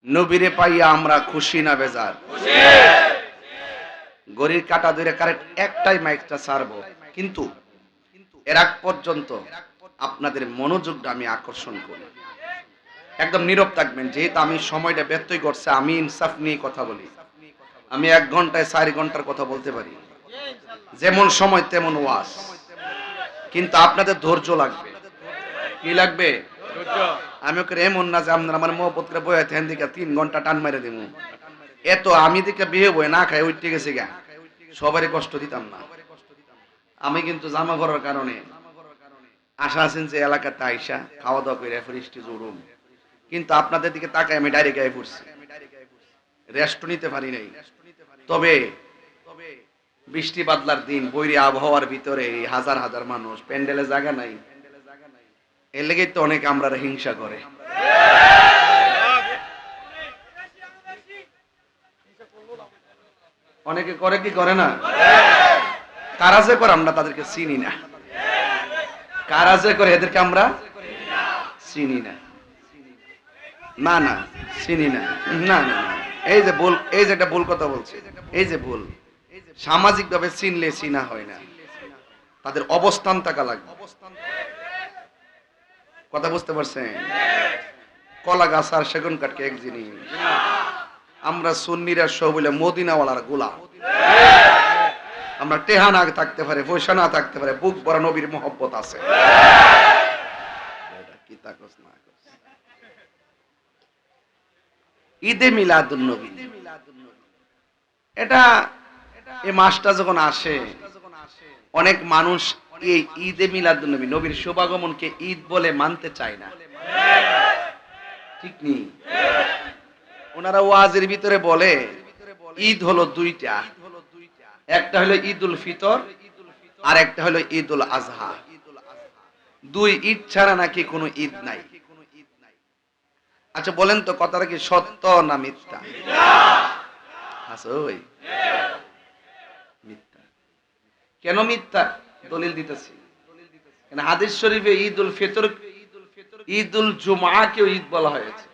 নবীরে পাইয়া আমরা খুশি না বেজার? গড়ির কাটা ধরে কারেক্ট একটাই মাইকটা ছাড়বো, কিন্তু এর আগ পর্যন্ত আপনাদের মনোযোগটা আমি আকর্ষণ করি। একদম নীরব থাকবেন, যেহেতু আমি সময়টা ব্যত্যয় করছে। আমি ইনসাফ নিয়ে কথা বলি। আমি 1 ঘন্টায় 4 ঘন্টার কথা বলতে পারি, যেমন সময় তেমন ওয়াজ। কিন্তু আপনাদের ধৈর্য লাগবে। কি লাগবে? আমি ওকে এমন না যে আপনার আমার মহব্বতকে বয়ে থেন দিকে 3 ঘন্টা টান মেরে দিব। এত আমি দিকে বিয়ে বই না খাই উঠতে গেছি গা, সবারই কষ্ট দিতাম না। আমি কিন্তু জামা পরার কারণে আশা আছেন যে এলাকাতে আইসা খাওয়া দাওয়া করে ফ্রিস্টি জুড়ুম, কিন্তু আপনাদের দিকে তাকায় আমি ডাইরেক্ট গায়ে পড়ছি, রেস্ট নিতে পারি নাই। তবে বৃষ্টি বাদলার দিন, বৈরী আবহাওয়ার ভিতরে হাজার হাজার মানুষ, প্যান্ডেলে জায়গা নাই, এর লেগেই তো অনেকে আমরা হিংসা করে। অনেকে করে কি করে না? কারা যে করে আমরা তাদেরকে চিনি না। কারা যে করে এদেরকে আমরা চিনি না। না না চিনি না, না না। এই যে ভুল, এই যে একটা ভুল কথা বলছে, এই যে ভুল। সামাজিক ভাবে চিনলে চিনা হয় না, তাদের অবস্থান থাকা লাগবে। কথা বুঝতে পারছেন? কলা গাছ আর সেগুন কাঠকে এক জিনিস। আমরা সুন্নিরা সব বলে মদিনাওয়ালার গোলাম। আমরা টেহা না থাকতে পারে, পয়সা না থাকতে পারে, বুক ভরা নবীর মহব্বত আছে। ঈদে মিলাদুন নবী, এটা এই মাসটা যখন আসে, অনেক মানুষ এই ঈদে মিলাদুন নবী, নবীর শুভাগমনকে ঈদ বলে মানতে চায় না। ঠিক নেই? ওনারা ওয়াজের ভিতরে বলে ঈদ হলো দুইটা, একটা হলো ঈদুল ফিতর আর একটা হলো ঈদুল আজহা। দুই ঈদ ছাড়া নাকি কোনো ঈদ নাই। আচ্ছা বলেন তো, কথাটা কি সত্য না মিথ্যা? মিথ্যা। কেন মিথ্যা? দলিল দিতেছি। হাদিস শরীফে ঈদুল ফিতর, ঈদুল জুমআকেও ঈদ বলা হয়েছে,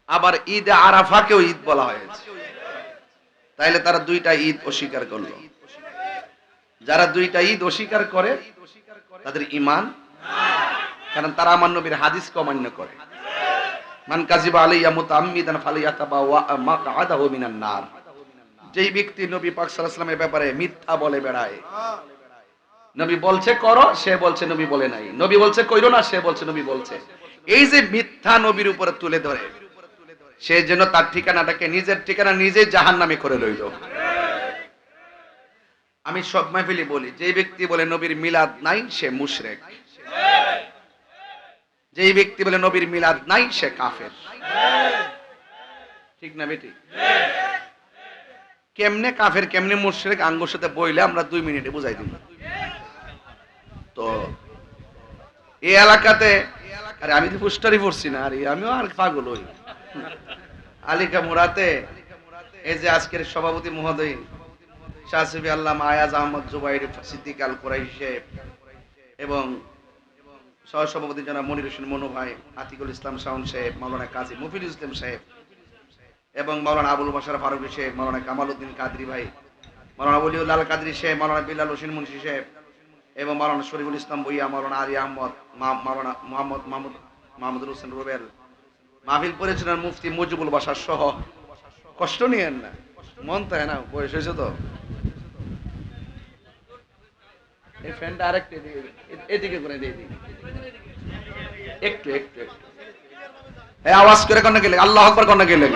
আবার ঈদ আরাফাকেও ঈদ বলা হয়েছে। তাইলে তারা দুইটা ঈদ অস্বীকার করলো। যারা দুইটা ঈদ অস্বীকার করে তাদের ঈমান, কারণ তারা আমার নবীর হাদিসকে অমান্য করে। মান কাযিবা আলাইয়া মুতাআম্মিদান ফালিয়াতাবাওয়া মাকআদাহু মিনান নার। যেই ব্যক্তি নবী পাক সাল্লাল্লাহু আলাইহি ওয়াসাল্লামের ব্যাপারে মিথ্যা বলে বেড়ায়, নবী বলছে করো, সে বলছে নবী বলে নাই, নবী বলছে কইরো না, সে বলছে নবী বলছে। এই যে মিথ্যা নবীর উপরে তুলে ধরে, সে যেন তার ঠিকানাটাকে নিজের ঠিকানা নিজে জাহান্নামে করে লইল। আমি সব মাহফিলে বলি, যে ব্যক্তি বলে নবীর মিলাদ নাই সে মুশরিক, যেই ব্যক্তি বলে নবীর মিলাদ নাই সে কাফের। ঠিক না বেটি? কেমনে কাফের কেমনে মুশরিক আঙ্গুর সাথে বইলে আমরা 2 মিনিটে বুঝাই দিব। তো এই এলাকাতে, আরে আমি তো পোস্টারই পড়ছি না, আরে আমিও আর পাগল হই। আলিকা মুরাতে এই যে আজকের সভাপতি মহোদয় শাহসিফি আল্লামা আয়াজ আহমদ জুবাইর সিদ্দিক আল কুরাইশি সাহেব এবং সহসভাপতি জনাব মনির হোসেন মনু ভাই, আতিকুল ইসলাম শাওন সাহেব, মাওলানা কাজী মফিজুল ইসলাম সাহেব এবং মাওলানা আবুল বাশার ফারুকী সাহেব, মাওলানা কামাল উদ্দিন কাদরি ভাই, মাওলানা ওলিউল্লাহ আল কাদরি সাহেব, মাওলানা বিলাল হোসেন মুন্সি সাহেব এবং মাওলানা শরীফুল ইসলাম ভুইয়া, মাওলানা আলী আহমদ, মাওলানা মাহমুদুল হোসেন রুবেল, মাহফিল পরিচালনার মুফতি মুজিবুল বাশার সহ। কষ্ট নিয়েন না, মন তো না, বয়স হয়েছে তো। এই ফ্যানটা আরেকটু এদিকে করে দিয়ে দিন, একটু একটু একটু আওয়াজ করে কন্যা গেলে আল্লাহ আকবার কন্যা গেলে।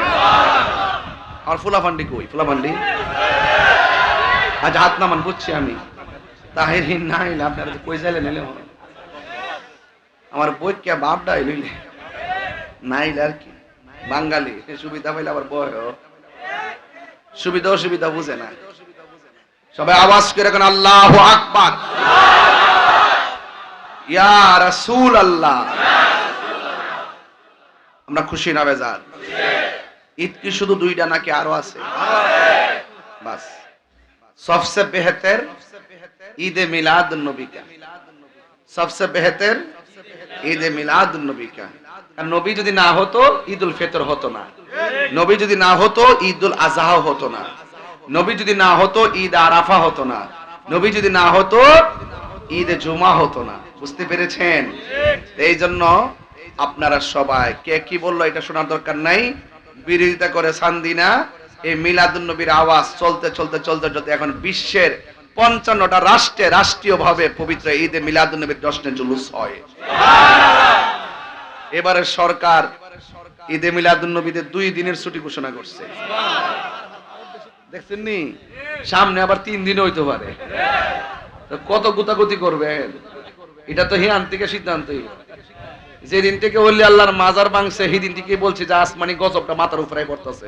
আমার ফুলাফান্ডি কই? ফুলাফান্ডি আজ হাত নামান, বুঝছি আমি। তাহির নাই আপনারা কই যাইলে নিলে আমার বই কে বাপডা লইলে নাইলে আর কি। বাঙালি সুবিধা পাইলে আবার বয়, সুবিধা অসুবিধা বুঝে না। সবাই আওয়াজ করে এখন আল্লাহু আকবার, ইয়া রাসূলুল্লাহ। আমরা খুশি না বেজার? ঈদ কি শুধু 2টা নাকি আরো আছে? বাস सबसे बेहतर ईद मिलाद नबी का, सबसे बेहतर ईद मिलाद नबी का। কারণ নবী যদি না হতো ঈদুল ফিতর হতো না, নবী যদি না হতো ঈদুল আজহা হতো না, নবী যদি না হতো ঈদ আরাফা হতো না, নবী যদি না হতো ঈদ জুমা হতো না। বুঝতে পেরেছেন? এই জন্য আপনারা সবাই কে কি বললো এটা শোনার দরকার নাই, বিরোধিতা করে সান্দিনা। এই মিলাদুন নবীর আওয়াজ চলতে চলতে চলতে চলতে এখন বিশ্বের ৫৫টা রাষ্ট্রে রাষ্ট্রীয়ভাবে পবিত্র ঈদে মিলাদুন নবীর জশ্নে জুলুস হয়। এবারে সরকার ঈদে মিলাদুন নবীতে ২ দিনের ছুটি ঘোষণা করছে। দেখছেন নি? সামনে আবার ৩ দিন হইতে পারে। কত গুতাগুতি করবেন? এটা তো হিয়ান থেকে সিদ্ধান্তই। যেদিন থেকে ওলি আল্লাহর মাজার ভাঙছে সেদিন থেকে বলছে যে আসমানি গজবটা মাথার উপরে পড়তেছে।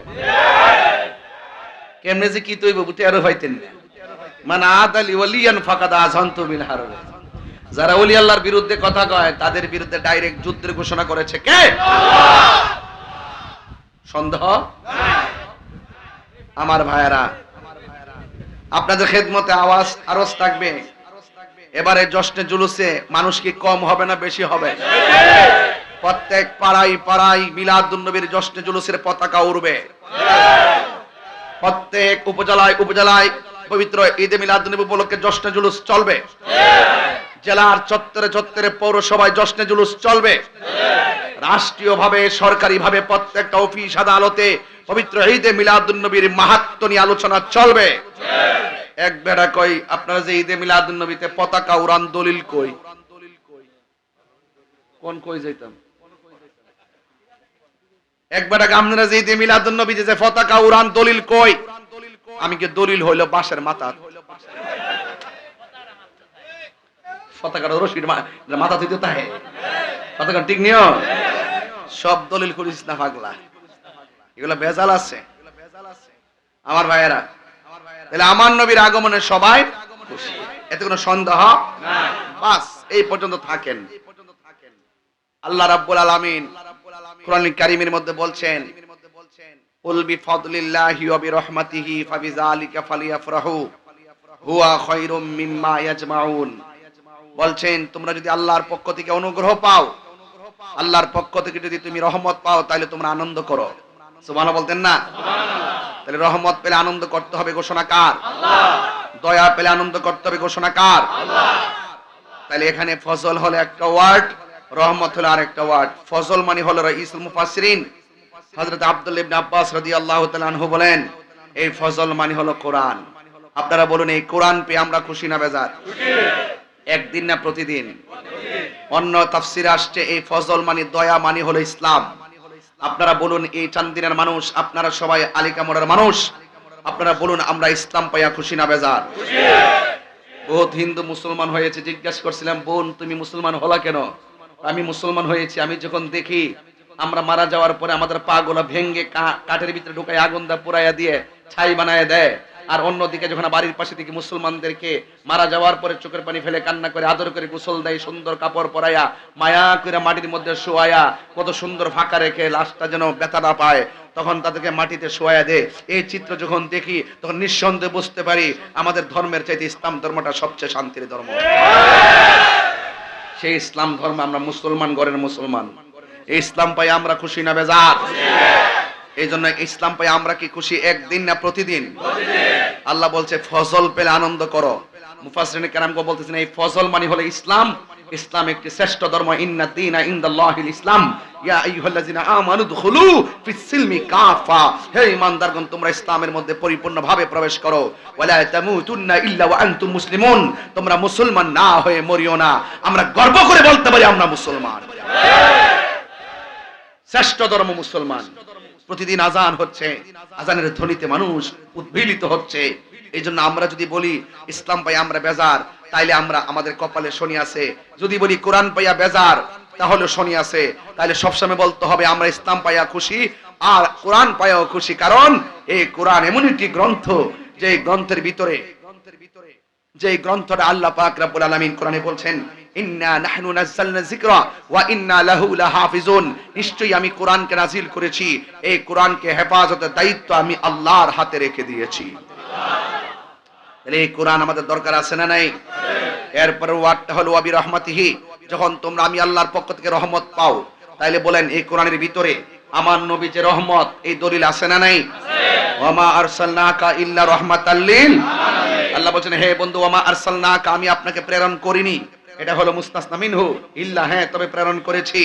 কেমনে যে কি তৈব বুঝতে আরো পাইতেন না। মানে আদালি ওলিয়ান ফাকাদ আযানতু বিল হারব। যারা ওলি আল্লাহর বিরুদ্ধে কথা কয় তাদের বিরুদ্ধে ডাইরেক্ট যুদ্ধের ঘোষণা করেছে কে? আল্লাহ। সন্দেহ নাই। আমার ভাইয়েরা, আপনাদের খেদমতে আরজ থাকবে, এবারে জশ্নে জুলুসে মানুষ কি কম হবে না বেশি হবে? প্রত্যেক পাড়ায় পাড়ায় মিলাদুন নবীর জশ্নে জুলুসের পতাকা উড়বে। প্রত্যেক উপজেলায় উপজেলায় পবিত্র ঈদে মিলাদুন নবী উপলক্ষে জশ্নে জুলুস চলবে। জেলার চত্বরে চত্বরে পৌরসভায় জশ্নে জুলুস চলবে। রাষ্ট্রীয়ভাবে সরকারিভাবে প্রত্যেকটা অফিস আদালতে পবিত্র ঈদে মিলাদুন নবীর মাহাত্ম্য নিয়ে আলোচনা চলবে। এক বেড়া কই আপনারা যে ঈদে মিলাদুন নবীতে পতাকা উড়ান দলিল কই? কোন কই যাইতাম? এক বেড়া আপনারা যে ঈদে মিলাদুন নবীতে যে পতাকা উড়ান দলিল কই? আমি কি দলিল হইল বাঁশের মাথা? পতাকার রশির মাথা থেকে তাহে পতাকা ঠিক নিও। সব দলিল করিস না পাগলা, এগুলা ভেজাল আছে। আমার ভাইয়েরা, তাহলে আমার নবীর আগমনে সবাই খুশি, এতে কোনো সন্দেহ নাই। বাস এই পর্যন্ত থাকেন। আল্লাহ রাব্বুল আলামিন কোরআন কারীমের মধ্যে বলছেন, কুল বিফাদলিল্লাহি ওয়া বিরহমাতিহি ফাবিযালিকা ফালিয়াফরাহু হুয়া খায়রুম মিম্মা ইয়াজমাউন। বলছেন তোমরা যদি আল্লাহর পক্ষ থেকে অনুগ্রহ পাও, আল্লাহর পক্ষ থেকে যদি তুমি রহমত পাও তাহলে তোমরা আনন্দ করো। সুবহানাল্লাহ বলতেন না? তাহলে রহমত পেলে আনন্দ করতে হবে, ঘোষণা কার? আল্লাহ। দয়া পেলে আনন্দ করতে হবে, ঘোষণা কার? আল্লাহ। তাহলে এখানে ফজল হলো একটা ওয়ার্ড, রহমত হলো আরেকটা ওয়ার্ড। ফজল মানে হলো রাইসুল মুফাসসিরিন হযরত আব্দুল্লাহ ইবনে আব্বাস রাদিয়াল্লাহু তাআলা আনহু বলেন এই ফজল মানে হলো কোরআন। আপনারা বলুন এই কোরআন পেয়ে আমরা খুশি না বেজার? খুশি। একদিন না প্রতিদিন? অন্য তাফসিরে আসছে এই ফজল মানে দয়া মানে হলো ইসলাম। আপনারা বলুন এই চান্দিনার মানুষ, আপনারা সবাই আলিকামরের মানুষ, আপনারা বলুন আমরা ইসলাম পাইয়া খুশি না বেজার? খুশি। বহুত হিন্দু মুসলমান হয়েছে, জিজ্ঞাসা করছিলাম বোন তুমি মুসলমান হলা কেন? আমি মুসলমান হয়েছি আমি যখন দেখি আমরা মারা যাওয়ার পরে আমাদের পা গুলা ভেঙ্গে কাঠের ভিতরে ঢুকায় আগুন দা পুরাইয়া দিয়ে ছাই বানায় দেয়, আর অন্যদিকে যখন বাড়ির পাশে থেকে মুসলমানদেরকে মারা যাওয়ার পরে চোখের পানি ফেলে কান্না করে আদর করে গোসল দেয়, সুন্দর কাপড় পরাইয়া মায়া করে মাটির মধ্যে শোয়ায়া কত সুন্দর ফাঁকা রেখে লাশটা যেন ব্যথা না পায়, তখন তাদেরকে মাটিতে শোয়া দেয়। এই চিত্র যখন দেখি তখন নিঃসন্দেহে বুঝতে পারি আমাদের ধর্মের চাইতে ইসলাম ধর্মটা সবচেয়ে শান্তির ধর্ম। সেই ইসলাম ধর্ম আমরা মুসলমান ঘরের মুসলমান, এই ইসলাম পাই আমরা খুশি না বেজার? এই জন্য ইসলাম পাই আমরা কি খুশি একদিন না প্রতিদিন? আল্লাহ বলছে ফজল পেলে আনন্দ করো। মুফাসসিরিন কেরামগণ বলতেছেন এই ফজল মানে হলো ইসলাম। ইসলাম একটি শ্রেষ্ঠ ধর্ম। ইন্না দীনা ইনদাল্লাহিল ইসলাম ইয়া আইয়ুহাল্লাযিনা আমানু দুখুলু ফিস সিলমি কাফা। হে ঈমানদারগণ তোমরা ইসলামের মধ্যে পরিপূর্ণভাবে প্রবেশ করো। ওয়ালা তামুতুন্না ইল্লা ওয়া আনতুম মুসলিমুন। তোমরা মুসলমান না হয়ে মরিও না। আমরা গর্ব করে বলতে পারি আমরা মুসলমান। শ্রেষ্ঠ ধর্ম মুসলমান। প্রতিদিন আজান হচ্ছে, আজানের ধ্বনিতে মানুষ উদ্বেলিত হচ্ছে। এই জন্য আমরা যদি বলি ইসলাম পাই আমরা বেজার, তাইলে আমরা আমাদের কপালে শনি আছে। যদি বলি কোরআন পাইয়া বেজার তাহলে শনি আছে। তাহলে সবসময় বলতে হবে আমরা ইসলাম পাইয়া খুশি আর কোরআন পাইয়াও খুশি। কারণ এই কোরআন এমন একটি গ্রন্থ যে গ্রন্থের ভিতরে যে গ্রন্থটা আল্লাহ পাক রব্বুল আলামিন কোরআনে বলছেন ইন্না নাহনু নাযালনা যিকরা ওয়া ইন্না লাহু লাহাফিজুন। নিশ্চয়ই আমি কোরআনকে নাজিল করেছি, এই কোরআনকে হেফাজতের দায়িত্ব আমি আল্লাহর হাতে রেখে দিয়েছি। তাহলে এই কোরআন আমাদের দরকার আছে না নাই? এরপর ওয়াটটা হলো ওয়া বিরহমাতিহি। যখন তোমরা আমি আল্লাহর পক্ষ থেকে রহমত পাও, তাইলে বলেন এই কোরআনের ভিতরে আমার নবী যে রহমত, এই দলিল আছে না নাই? ওয়ামা আরসালনাকা ইল্লা রাহমাতাল লিল আলামিন। আল্লাহ বলেন হে বন্ধু, ওয়ামা আরসালনাকা, আমি আপনাকে প্রেরণ করিনি। এটা হলো মুস্তাসনা মিনহু, ইল্লা হ্যাঁ তবে প্রেরণ করেছি,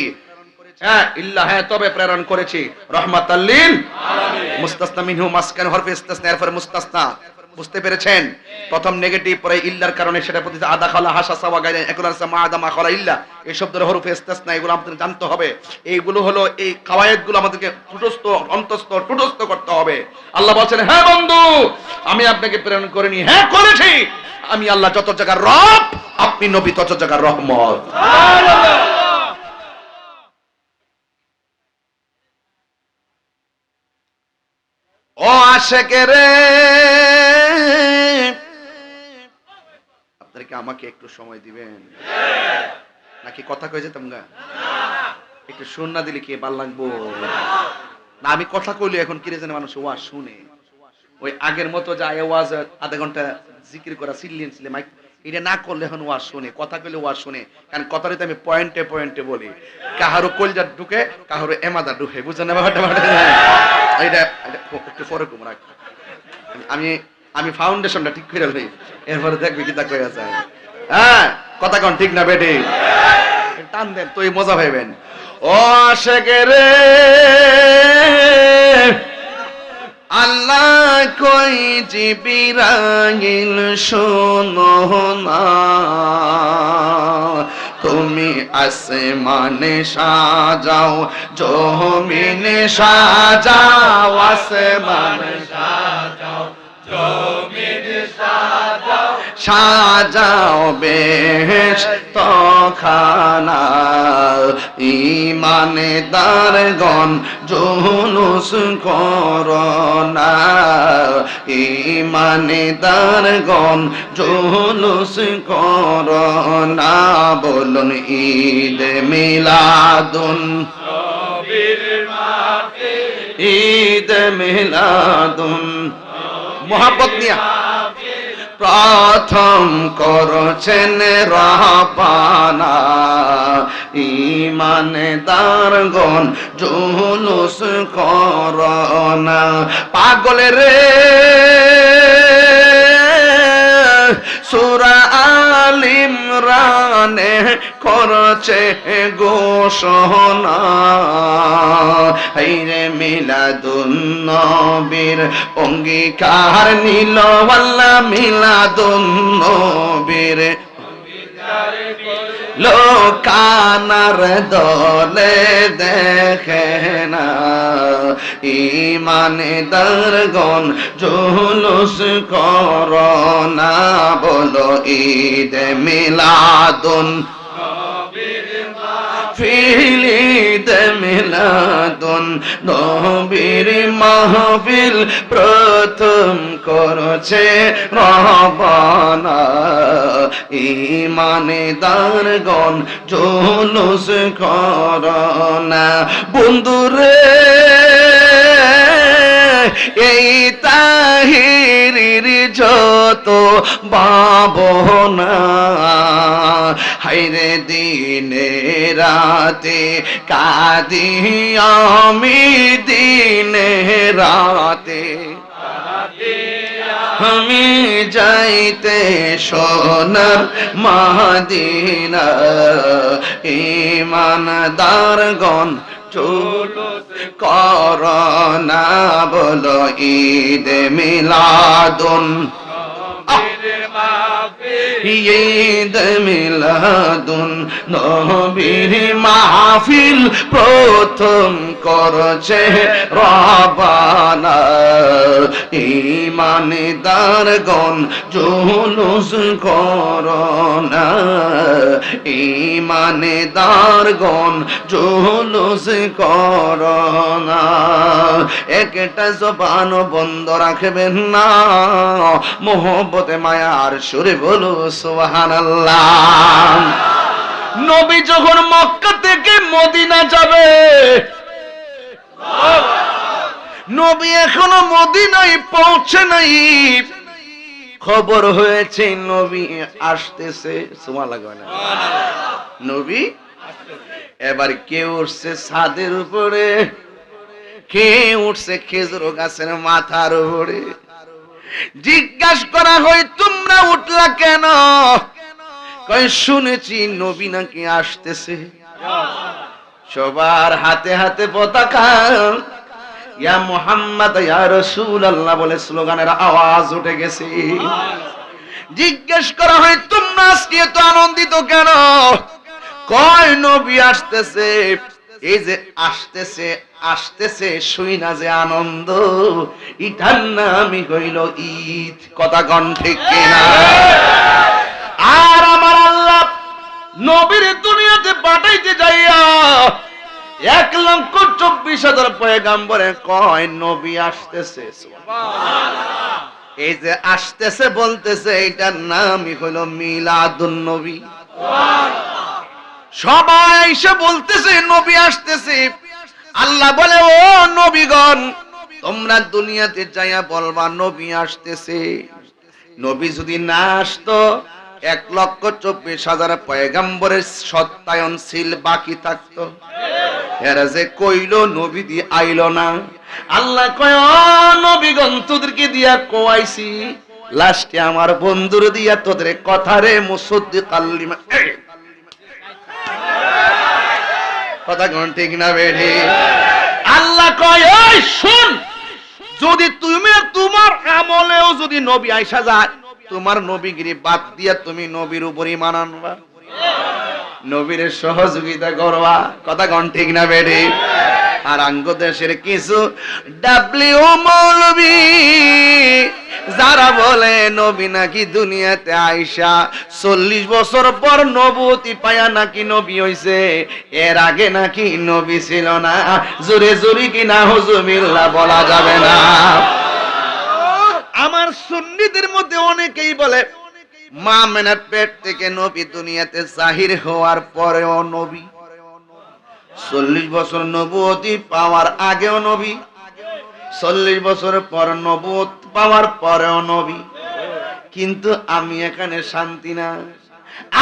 হ্যাঁ ইল্লা হ্যাঁ তবে প্রেরণ করেছি রাহমাতাল লিল আলামিন। মুস্তাসনা মিনহু মাসকান হরফে ইস্তিসনা, এরপর মুস্তাসনা, বুঝতে পেরেছেন? প্রথম নেগেটিভ, পরে ইল্লার কারণে সেটা প্রতি আদা খালা হাসা সাওয়া গায়না একুল আরসা মা আদা মা খালা ইল্লা, এই শব্দের হরফে ইস্তিসনা, এগুলো আমাদের জানতে হবে। এইগুলো হলো এই কাওয়ায়েদগুলো আমাদেরকে টুটস্থ করতে হবে। আল্লাহ বলছেন হ্যাঁ বন্ধু, আমি আপনাকে প্রেরণ করিনি, হ্যাঁ করেছি। আমি আল্লাহ যত জায়গার রব, আপনি নবী তত জায়গার রহমত। সুবহানাল্লাহ। ও আশেকের রে, আপনারা কি আমাকে একটু সময় দিবেন নাকি কথা কয়ে যেতাম গা? একটু শুন না দিলে কি ভাল লাগবো না? আমি কথা কইলে এখন কি রে জানে মানুষ ওয়াজ শুনে, ওই আগের মতো যায় ওয়াজ আধা ঘন্টা জিকির করা সিলিয়েন ছিলে মাইক, এটা না করলে এখন ওয়াজ শুনে, কথা কইলে ওয়াজ শুনে। কারণ কথাটা আমি পয়েন্টে পয়েন্টে বলি, কাহারো কলজা ঢুকে কাহারো এমাদা ঢুকে, বুঝছেন না ব্যাপারটা? এটা একটু পরে কম রাখ, আমি ফাউন্ডেশনটা ঠিক করে লই, এরপরে দেখবি কি তা কইয়া যায়। হ্যাঁ কথা কোন ঠিক না বেটি? টান দেন তুই মজা পাইবেন। ও আশেকের রে, আল্লাহ কই জিবরাইল শোনো না, তুমি আসমানে সাজাও জমিনে সাজাও, আসমানে সাজাও জমিনে সাজাও, সাজাও বেহেশত খানা। ঈমানদারগণ জুলুস করোনা, ঈমানদারগণ জুলুস করোনা। বলুন ঈদ মিলাদুন নবীর মাহফিল, ঈদ মিলাদুন মোহাব্বত নিয়া প্রথম করছেন রাহবানা। ঈমানদারগণ জুলুস করোনা। পাগলের রে সূরা আল ইমরানে করছে ঘোষণা, হাইরে মিলাদুন নবীর অঙ্গীকার নিল আল্লাহ, মিলাদুন নবীর লোকানার দলে দেখে না। ঈমানদারগণ জুলুস করোনা। বলো ঈদ মিলাদুন মাহফিল, ঈদ মিলাদুন নবীর মাহফিল প্রথম করছে রাহবানা। ঈমানদারগণ জুলুস করোনা। বন্ধুরে এই তাহিরির যত ভাবনা, হাইরে দিনে রাতে কাঁদি আমি, দিনে রাতে আমি যাইতে সোনার মাদিনা। ঈমানদারগণ জুলুস করোনা। বলো ঈদ মিলাদুন ঈদ মিলাদুন নবীর মাহফিল প্রথম করছে রাহবানা। ঈমানদারগণ জুলুস করোনা, ঈমানদারগণ জুলুস করোনা। একটা জবান বন্ধ রাখবেন না, মোহব্বতে মায়ার সুরে বলো সুবহানাল্লাহ। নবী যখন মক্কা থেকে মদিনা যাবে, নবী এখনো মদিনায় পৌঁছে নাই, খবর হয়েছে নবী আসতেছে। সুবহানাল্লাহ। নবী এবার কে উঠছে ছাদের উপরে, কে উঠছে খেজুর গাছের মাথার উপরে। জিজ্ঞাসা করা হয় তোমরা উঠলা কেন? কয় শুনেছি নবী নাকি আসতেছে। সবার হাতে হাতে পতাকা, ইয়া মুহাম্মদ ইয়া রাসূলুল্লাহ বলে স্লোগানের আওয়াজ উঠে গেছে। জিজ্ঞেস করা হয় তোমরা আজকে এত আনন্দিত কেন? কয় নবী আসতেছে। এই যে আসতেছে আসতেছে শুই না যে আনন্দ, এটার নামই হইল ঈদ। কথা কোন ঠিক কিনা? আর আমার আল্লাহ নবীর দুনিয়াতে পাঠাইতে যাইয়া 1,24,000 পয়গাম্বরে কয় নবী আসতেছে। এই যে আসতেছে বলতেছে এটার নামই হলো মিলাদুন নবী। সবাই এসে বলতেছে নবী আসতেছে। আল্লাহ বলে ও নবীগণ তোমরা দুনিয়াতে যাইয়া বলবা নবী আসতেছে। নবী যদি না আসতো 1,24,000 পয়গাম্বরের সত্যায়নশীল বাকি থাকতো। এরা যে কইল নবী দিয়ে আইলো না। আল্লাহ কয় ও নবীগণ তোদেরকে দিয়া কোয়াইছি, লাস্টে আমার বন্ধুর দিয়া তোদের কথারে মুসাদ্দিকাল লিমা। কথা কোন ঠিক না বেঠি? আল্লাহ কয় এই শুন, যদি তুমি তোমার আমলেও যদি নবী আইসা যায়, তোমার নবীগিরি বাদ দিয়া তুমি নবীর উপর ঈমান আনবা, নবীর সহযোগিতা করবা। কথা কোন ঠিক না বেঠি? আর আঙ্গ দেশের কিছু ডাব্লিউ মৌলবী যারা বলে নবী নাকি দুনিয়াতে আইসা 40 বছর পর নবুয়তি পায়া নাকি নবী হইছে, এর আগে নাকি নবী ছিল না। জোরে জোরে কি না হুজুবিল্লাহ বলা যাবে না। আমার সুন্নিদের মধ্যে অনেকেই বলে মা মেনার পেট থেকে নবী দুনিয়াতে জাহির হওয়ার পরেও নবী, 40 বছর নবুয়তি পাওয়ার আগেও নবী, 40 বছর পর নবুয়ত পাওয়ার পরেও নবী। কিন্তু আমি এখানে শান্তি না।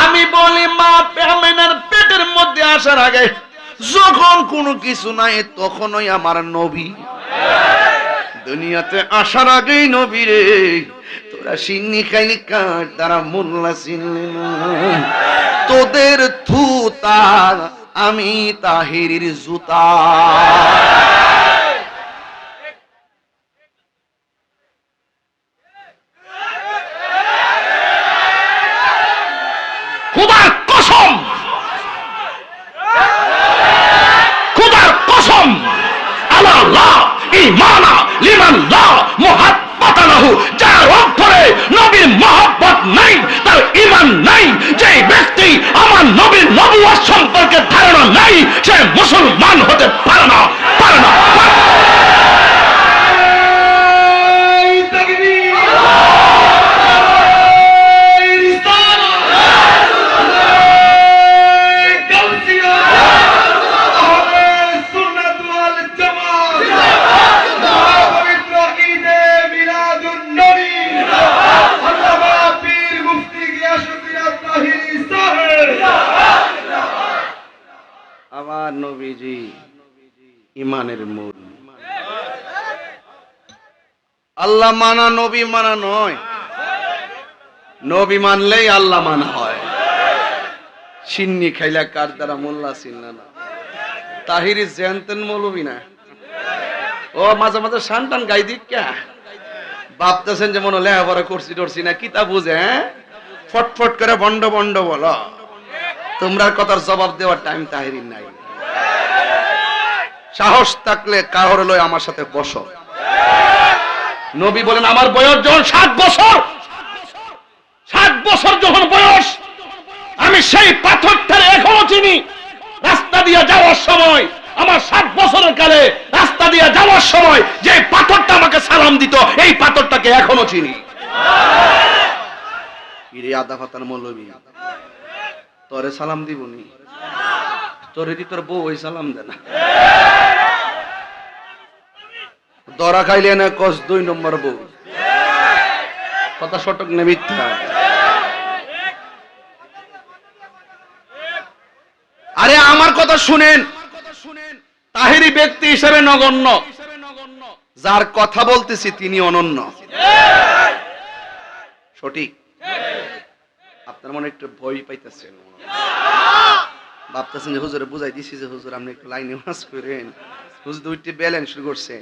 আমি বলি মা আমেনার পেটের মধ্যে আসার আগে যখন কোনো কিছু নাই তখনই আমার নবী, দুনিয়াতে আসার আগেই নবী রে। তোরা সিন্নি খাইলি কাঠ তারা মোল্লা চিনলি না। তোদের থুতা আমি তাহিরির জুতা। খুদার কসম, খুদার কসম, আল্লাহ ঈমানা লিমান লা মুহাব্বাতা লাহু, যার অন্তরে নবীর মহব্বত নাই তার ঈমান নাই। যে ব্যক্তি আমার নবীর নবুয়ত সম্পর্কে ধারণা নাই সে মুসলমান হতে পারে না, পারে না। আমার নবীজি ইমানের মূল। আল্লাহ মানা নবী মানা নয়, নবী মানলেই আল্লাহ মানা হয়। সিন্নি খাইলা কার দ্বারা মোল্লা চিনলা না, তাহিরি জেনতেন মৌলবী না। ও মাঝে মাঝে সান্তান গাই দিক কে ভাবতেছেন যে মনে লেখাপড়া করছি টরছি না, কিতা বুঝে ফটফট করে বন্ড বন্ড বলো। তোমরা কথার জবাব দেওয়ার টাইম তাহিরির নাই। সাহস থাকলে কাহর লয় আমার সাথে বসো। নবী বলেন আমার বয়স যখন 7 বছর, 7 বছর যখন বয়স, আমি সেই পাথরটারে এখনো চিনি। রাস্তা দিয়ে যাওয়ার সময় আমার 7 বছরের কালে রাস্তা দিয়ে যাওয়ার সময় যে পাথরটা আমাকে সালাম দিত এই পাথরটাকে এখনো চিনি। ইরে আদা ফাতার মৌলবী তোরে সালাম দিবনি, তোরে দি তোর বউ ওই সালাম দে না। দরা খাইলে না কস 2 নম্বর বউ। কথা সটক না মিথ্যা? আরে আমার কথা কথা শুনেন, তাহেরি ব্যক্তি হিসেবে নগণ্য, যার কথা বলতেছি তিনি অনন্য। সঠিক? আপনার মনে একটু ভয় পাইতেছেন, ভাবতেছেন যে হুজুরে বুঝাই দিছি যে হুজুর আপনি একটু লাইনে ওয়াজ করেন। হুজুর দুইটি বেলাইন শুরু করছে,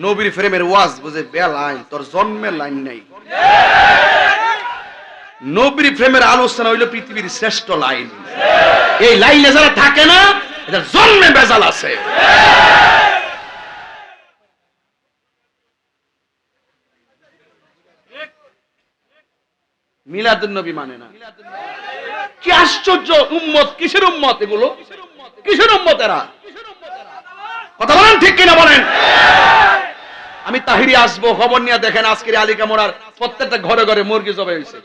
নবীর প্রেমের ওয়াজ বুঝে বেলাইন, তোর জন্মের লাইন নাই। নবীর প্রেমের আলোচনা হইল পৃথিবীর শ্রেষ্ঠ লাইন। এই লাইনে যারা থাকে না এদের জন্মে বেজাল আছে। মিলাদুন নবী মানে না। কি আশ্চর্য উম্মত! কিসের উম্মত এগুলো? কিসের উম্মত এরা? কথা বলেন ঠিক কিনা বলেন। আমি তাহিরি আসবো, খবর নিয়ে দেখেন আজকের আলিকামোড়ার প্রত্যেকটা ঘরে ঘরে মুরগি জবাই হয়েছে।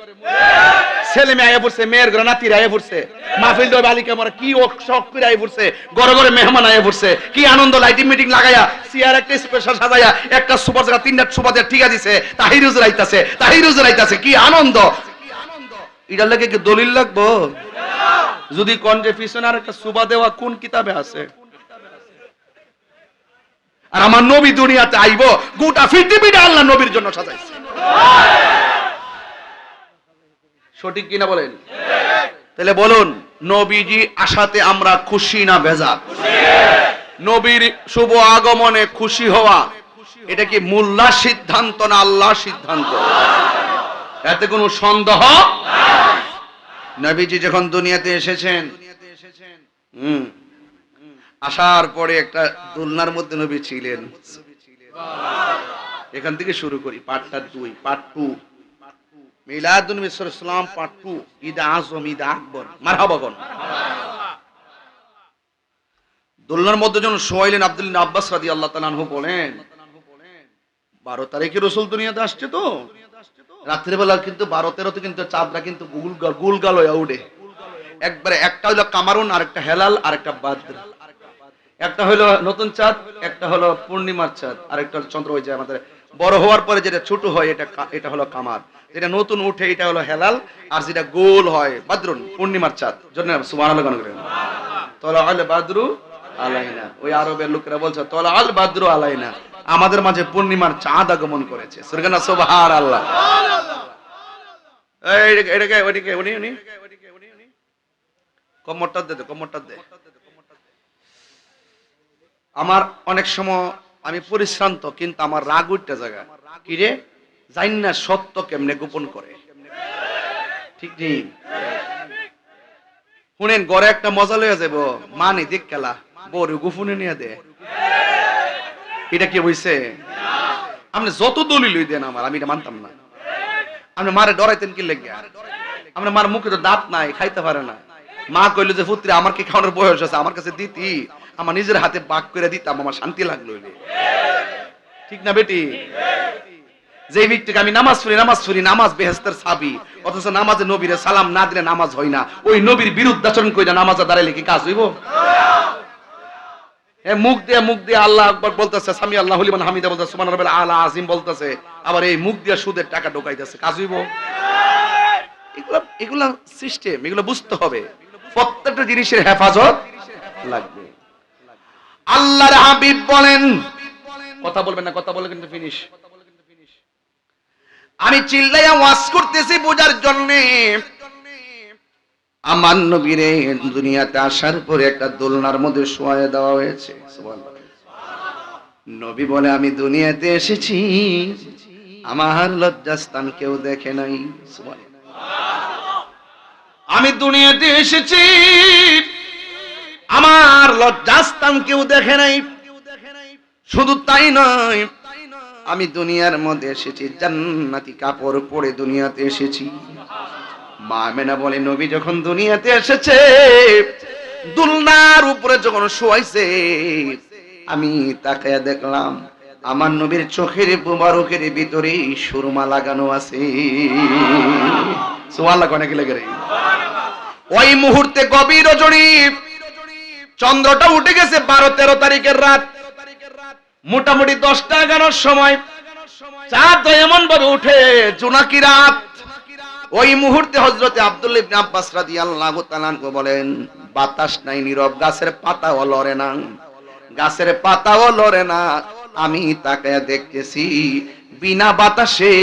ছেলে মেয়ে আয়া পড়ছে, মেয়ের ঘরে নাতির আয়া পড়ছে, মাহফিল দেবে আলিকামোড়া কি শখ করে আয়া পড়ছে, ঘরে ঘরে মেহমান আয়া পড়ছে, কি আনন্দ। লাইটিং মিটিং লাগাইয়া চেয়ার একটা স্পেশাল সাজাইয়া একটা সুপার জায়গা তিনটা সুপার ঠিকা দিছে, তাহির হুজুর আইতাছে, তাহির হুজুর আইতাছে, কি আনন্দ। এটার লাগে কি দলিল লাগবো? যদি কন্ডে পিছনে আর একটা সুবা দেওয়া কোন কিতাবে আছে? আর আমার নবী দুনিয়াতে আইব, গোটা পৃথিবীটা আল্লাহ নবীর জন্য সাজাইছে। সঠিক কিনা বলেন? তাহলে বলুন, নবীজি আসাতে আমরা খুশি না বেজার? নবীর শুভ আগমনে খুশি হওয়া এটা কি মোল্লার সিদ্ধান্ত না আল্লাহর সিদ্ধান্ত? এতে কোনো সন্দেহ। নবীজি যখন দুনিয়াতে এসেছেন, আসার পরে একটা দোলনার মধ্যে নবী ছিলেন। এখান থেকে শুরু করি পার্টটা 2, পার্ট 2, মিলাদুন নবী সাল্লাল্লাহু আলাইহি ওয়াসাল্লাম পার্ট 2, ঈদ আযম, ঈদ আকবর। মারহাবা বল। দোলনার মধ্যে যখন শোয়াইলেন, আব্দুল্লাহ আব্বাস রাদিয়াল্লাহু তাআলা আনহু বলেন 12 তারিখে রাসূল দুনিয়াতে আসছে, তো রাত্রে বেলা কিন্তু 12-13 কিন্তু চাঁদরা কিন্তু গুলগাল হয়ে উঠে একবারে। একটা হলো কামারুন, আরেকটা হেলাল, আরেকটা বাদর। একটা হলো নতুন চাঁদ, একটা হলো পূর্ণিমার চাঁদ, আরেকটা হলো চন্দ্র। ওই যে আমাদের বড় হওয়ার পরে যেটা ছোট হয় এটা হলো কামার, যেটা নতুন উঠে এটা হলো হেলাল, আর যেটা গোল হয় বাদরুন, পূর্ণিমার চাঁদ। জন্য সুবহানাল্লাহ গান করেন, তলা আল বাদরু আলাইনা। ওই আরবের লোকেরা বলছে তলা আল বাদরু আলাইনা, আমাদের মাঝে পূর্ণিমার চাঁদ আগমন করেছে। সুবহানাল্লাহ। এটাকে ওইদিকে উনি কম্মরটা দে, কম্মরটা দে। আমার অনেক সময় আমি পরিশ্রান্ত, কিন্তু আমার রাগ উঠতে জায়গা কি রে, জানি না সত্য কেমনে গোপন করে। ঠিক নেই? শুনেন, ঘরে একটা মজা লইয়া যাব, মানে দেখ খেলা বড় গোপনে নিয়ে দে। এটা কি হইছে? আপনি যত দলিল দেন আমার, আমি এটা মানতাম না। আপনি মারে ডরাইতেন কি লেগে? আপনার মার মুখে তো দাঁত নাই, খাইতে পারে না। মা কইল যে পুত্রে আমার কি খাওয়ানোর বয়স আছে, আমার কাছে দিতি, আমার নিজের হাতে বাক করে দিতাম, আমার শান্তি লাগলো। ঠিক না বেটি? যে ব্যক্তিকে আমি নামাজ পড়ি, নামাজ বেহেশতের চাবি, অথচ নামাজে নবীরে সালাম না দিলে নামাজ হয় না। ওই নবীর বিরুদ্ধাচরণ কইরা নামাজে দাঁড়াইলে কি কাজ হইব? মুখ দিয়ে আল্লাহ আকবার বলতেছে, সামি আল্লাহু লিমান হামিদা বলতেছে, সুবহান রাব্বিল আলা আযীম বলতেছে, আবার এই মুখ দিয়ে সুদের টাকা ঢোকাইতেছে, কাজ হইব? এগুলা সিস্টেম, এগুলো বুঝতে হবে। প্রত্যেকটা জিনিসের হেফাজত লাগবে। আল্লাহর হাবিব বলেন, কথা বলবেন না, কথা বলে কিন্তু ফিনিশ। আমি চিল্লাইয়া ওয়াজ করতেছি বোঝার জন্য। আমার নবীরে দুনিয়াতে আসার পরে একটা দোলনার মধ্যে শোয়ায় দেওয়া হয়েছে। সুবহানাল্লাহ। নবী বলে, আমি দুনিয়াতে এসেছি, আমার লজ্জাস্থান কেউ দেখে নাই। সুবহানাল্লাহ। আমি দুনিয়াতে এসেছি, আমার লজ্জাস্থান কেউ দেখে নাই। শুধু তাই নয়, আমি দুনিয়ার মধ্যে এসেছি জান্নাতি কাপড় পরে দুনিয়াতে এসেছি। মা আমেনা বলে, নবী যখন দুনিয়াতে এসেছে, দুলনার উপরে যখন শোয়াইছে, আমি তাকায়া দেখলাম আমার নবীর চোখের মুবারকের ভিতরে সুরমা লাগানো আছে। সুবহানাল্লাহ। কোনে কি লাগে রে? ওই মুহূর্তে গভীর রজনী, চন্দ্রটা উঠে গেছে 12-13 তারিখের রাত, মোটামুটি 10টা-11টার সময় চাঁদ এমন ভাবে উঠে জোনাকি রাত। ওই মুহূর্তে হযরতে আব্দুল্লাহ ইবনে আব্বাস রাদিয়াল্লাহু তাআলা আনহু বলেন, বাতাস নাই, নীরব, গাছের পাতাও লড়ে না, গাছের পাতাও লড়ে না। আমি তাকায়া দেখতেছি বিনা বাতাসে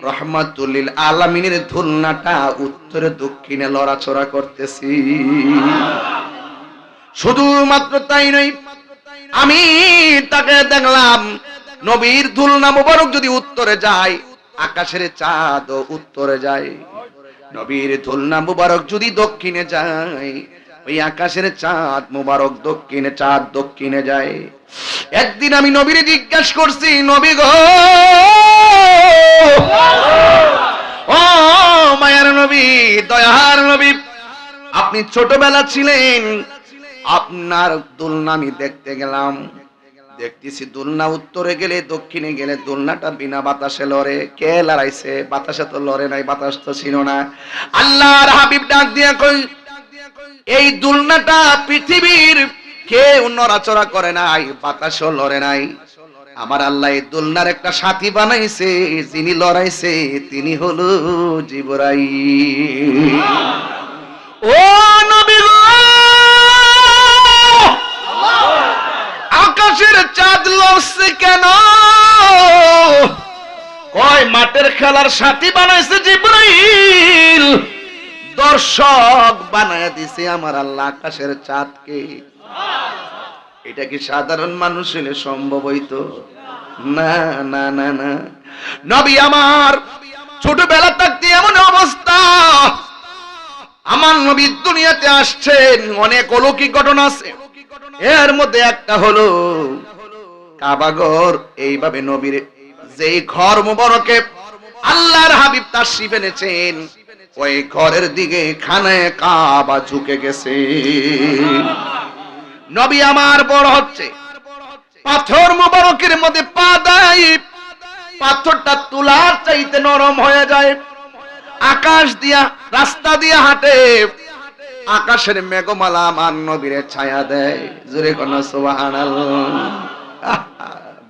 রহমাতুল লিল আলামিনের ধুলনাটা উত্তরে দক্ষিণে লড়াচড়া করতেছি। শুধুমাত্র তাই নয়, আমি তাকে দেখলাম নবীর ধুলনা মুবারক যদি উত্তরে যায়, আকাশের চাঁদ উত্তরে যায়। নবীর ধুলনা মুবারক যদি দক্ষিণে যায়, ওই আকাশের চাঁদ মুবারক দক্ষিণে, চাঁদ দক্ষিণে যায়। একদিন আমি নবীরে জিজ্ঞাসা করছি, নবী গো, ও মায়ার নবী, দয়ার নবী, আপনি ছোটবেলা ছিলেন, আপনার দোলনা আমি দেখতে গেলাম, দেখতেছি দোলনা উত্তরে গেলে দক্ষিণে গেলে দোলনাটা বিনা বাতাসে লড়ে। কে লড়াইছে? বাতাসে তো লড়ে নাই, বাতাস তো ছিল না। আল্লাহর হাবিব ডাক দিয়া কই, এই দোলনাটা পৃথিবীর কেউ নড়াচড়া করে নাই, বাতাসও লড়ে নাই। আমার আল্লাহ এই দোলনার একটা সাথী বানাইছে, যিনি লড়াইছে তিনি হলো জিবরাইল। ও নবী গো, আকাশের চাঁদ লড়ছে কেন? কয় মাঠের খেলার সাথী বানাইছে জিবরাইল, দর্শক বানায় দিছে আমার আল্লাহ আকাশের চাঁদকে। এটা কি সাধারণ মানুষ হলে সম্ভব হইতো? না না না না। নবী আমার ছোটবেলা থাকতে এমন অবস্থা, আমার নবী দুনিয়াতে আসছেন, অনেক অলৌকিক ঘটনা আছে। এর মধ্যে একটা হলো কাবাঘর। এইভাবে নবীর যেই ঘর মুবারকে আল্লাহর হাবিব তাশরীফ এনেছেন, ওই ঘরের দিকে খানায়ে কাবা ঝুঁকে গেছে। নবী আমার বড় হচ্ছে, পাথর মুবারকের মধ্যে পা দেয়, পাথরটা তুলার চাইতে নরম হয়ে যায়। আকাশ দিয়া, রাস্তা দিয়া হাঁটে, আকাশের মেঘমালা আমার নবীরে ছায়া দেয়। জোরে কোন সুবহানাল্লাহ।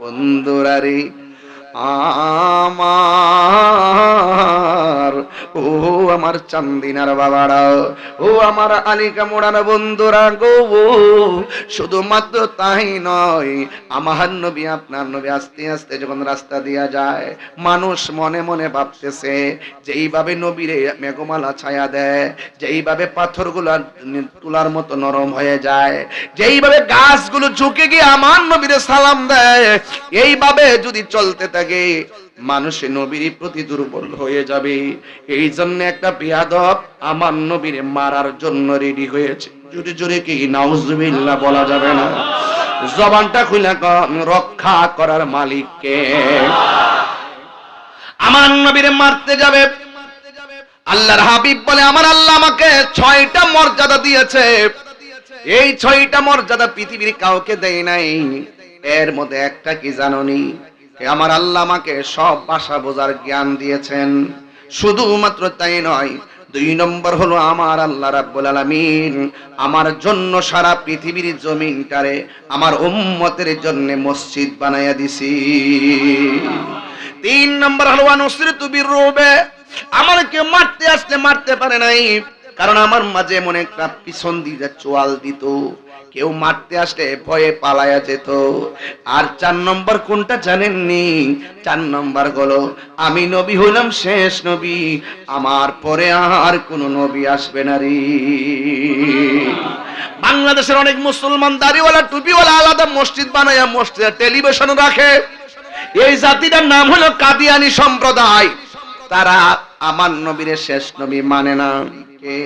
বন্ধুরা রে আমার, ও আমার চান্দিনার বাবারা, ও আমার আলিকা মোড়ার বন্ধুরা গো, শুধুমাত্র তাই নয়, আমার নবী, আপনার নবী আস্তে আস্তে যখন রাস্তা দিয়া যায়, মানুষ মনে মনে ভাবতেছে যেইভাবে নবীরে মেঘমালা ছায়া দেয়, যেইভাবে পাথরগুলো তুলার মতো নরম হয়ে যায়, যেইভাবে গাছগুলো ঝুঁকে গিয়ে আমার নবীরে সালাম দেয়, এইভাবে যদি চলতে থাকে মানুষে নবীর প্রতি দুর্বল হয়ে যাবে। এই জন্য একটা বেয়াদব আমার নবীরে মারার জন্য রেডি হয়েছে। জোরে জোরে কি নাউজুবিল্লাহ বলা যাবে না? জবানটা খুলে রক্ষা করার মালিক কে? আমার নবীরে মারতে যাবে। আল্লাহর হাবিব বলে, আমার আল্লাহ আমাকে 6টা মর্যাদা দিয়েছে, এই 6টা মর্যাদা পৃথিবীর কাউকে দেয় নাই। এর মধ্যে একটা কি জানোনি? আমার আল্লাহ আমাকে সব ভাষা বোঝার জ্ঞান দিয়েছেন। শুধুমাত্র তাই নয়, 2 নম্বর হলো আমার আল্লাহ রাব্বুল আলামিন আমার জন্য সারা পৃথিবীর জমিনটারে আমার উম্মতের জন্য মসজিদ বানায়া দিছি। 3 নম্বর হলো আনুসরিতু বিররুবে, আমাকে মারতে আসলে মারতে পারে নাই, কারণ আমার মাঝে এমন একটা পিছন দিয়ে চোয়াল দিত, কেউ মারতে আসলে ভয়ে পালায়া যেত। আর 4 নম্বর কোনটা জানেননি? 4 নম্বর হলো আমি নবী হইলাম শেষ নবী, আমার পরে আর কোন নবী আসবে না রে। বাংলাদেশের অনেক মুসলমান দাড়িওয়ালা টুপিওয়ালা আলাদা মসজিদ বানায়া মসজিদে টেলিভিশন রাখে। এই জাতিটার নাম হলো কাদিয়ানী সম্প্রদায়। তারা আমার নবীর শেষ নবী মানে না। কে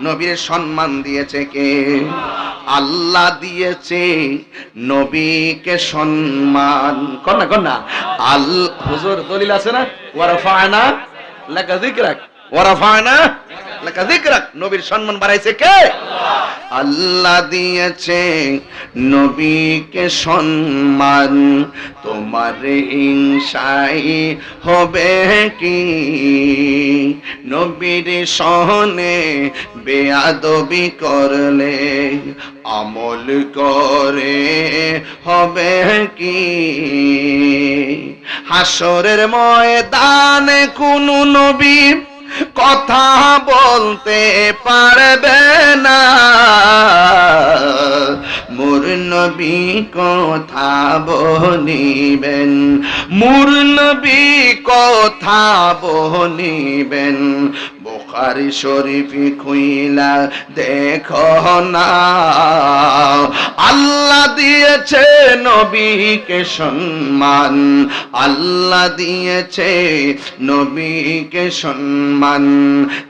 নবীর সম্মান দিয়েছে? কে? আল্লাহ দিয়েছে নবীকে সম্মান। কন্যা কন্যা আল হুজুর দলিল আছে না, ওয়ারাফানা লাকা যিকরাক, ওয়ারাফানা লাকা যিকরাক, নবীর সম্মান বাড়াইছে কে? আল্লাহ দিয়েছে নবীকে সম্মান, তোমার হিংসাই হবে কি? নবীর সহনে বেয়াদবি করলে আমল করে হবে কি? হাসরের ময়দানে কোন নবী কথা বলতে পারবে না, মোর নবী কথা বলিবেন, মোর নবী কথা বলিবেন। বুখারী শরীফ খুইলা দেখো না, আল্লাহ দিয়েছে নবীকে সম্মান, আল্লাহ দিয়েছে নবীকে সম্মান।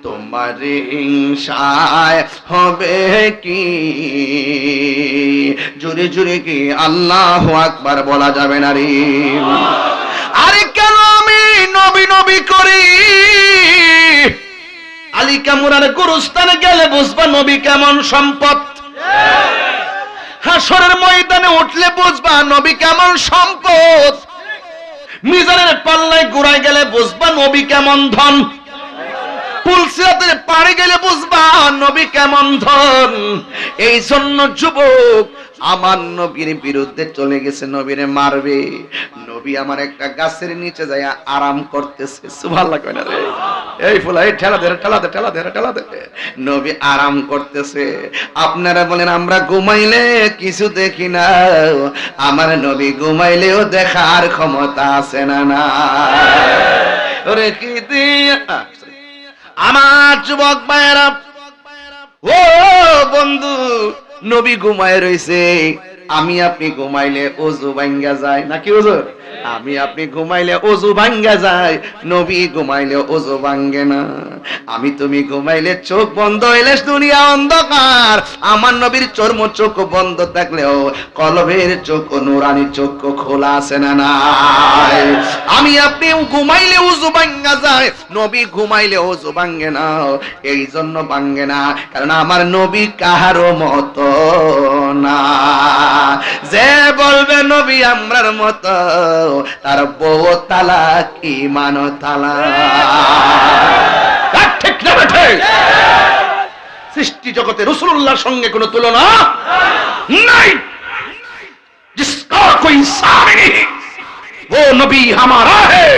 তোমার হিংসায় হবে কি? জোরে জোরে কি আল্লাহু আকবার বলা যাবে না রে? আরে কেন আমি নবী নবী করি? আলী কামরার গুরুস্থানে গেলে বুঝবা নবী কেমন সম্পদ। হাসরের ময়দানে উঠলে বুঝবা নবী কেমন সম্পদ। মিজানের পাল্লায় ঘুরায় গেলে বুঝবা নবী কেমন ধন। পুলসিরাতের পাড়ে গেলে বুঝবা নবী কেমন ধন। এই জন্য যুবক আমার নবীর বিরুদ্ধে চলে গেছে, নবীরে মারবে। নবী আমার একটা গাছের নিচে যায় আরাম করতেছে। সুবহানাল্লাহ কয় না রে? এই ফুলা এই ঠেলা দে ঠেলা দে ঠেলা দে ঠেলা দে। নবী আরাম করতেছে। আপনারা বলেন আমরা ঘুমাইলে কিছু দেখি না, আমার নবী ঘুমাইলেও দেখার ক্ষমতা আছে না? না ওরে কি দিয়া আমার যুবক ভাইয়েরা, ও বন্ধু, নবী ঘুমায় রইছে। আমি আপনি ঘুমাইলে ওযু ভাঙ্গা যায় নাকি হুজুর? আমি আপনি ঘুমাইলে ওযু ভাঙ্গা যায়, নবী ঘুমাইলে ওযু ভাঙ্গে না। আমি তুমি ঘুমাইলে চোখ বন্ধ হইলে দুনিয়া অন্ধকার। আমার নবীর চর্ম চোখ বন্ধ থাকলেও কলবের চোখ নূরানি চোখ খোলা আছে না নাই? আমি আপনি ঘুমাইলে ওযু ভাঙ্গা যায়, নবী ঘুমাইলে ওযু ভাঙ্গে না। এই জন্য ভাঙ্গে না কারণ আমার নবী কাহারো মতো না। যে বলবে নবী আমরার মতো, তার বউ তালাক ঈমান তালাক। ঠিক না বেঠে? সৃষ্টি জগতে রাসূলুল্লাহর সঙ্গে কোনো তুলনা নাই। जिसका कोई सामी नहीं वो नबी हमारा है।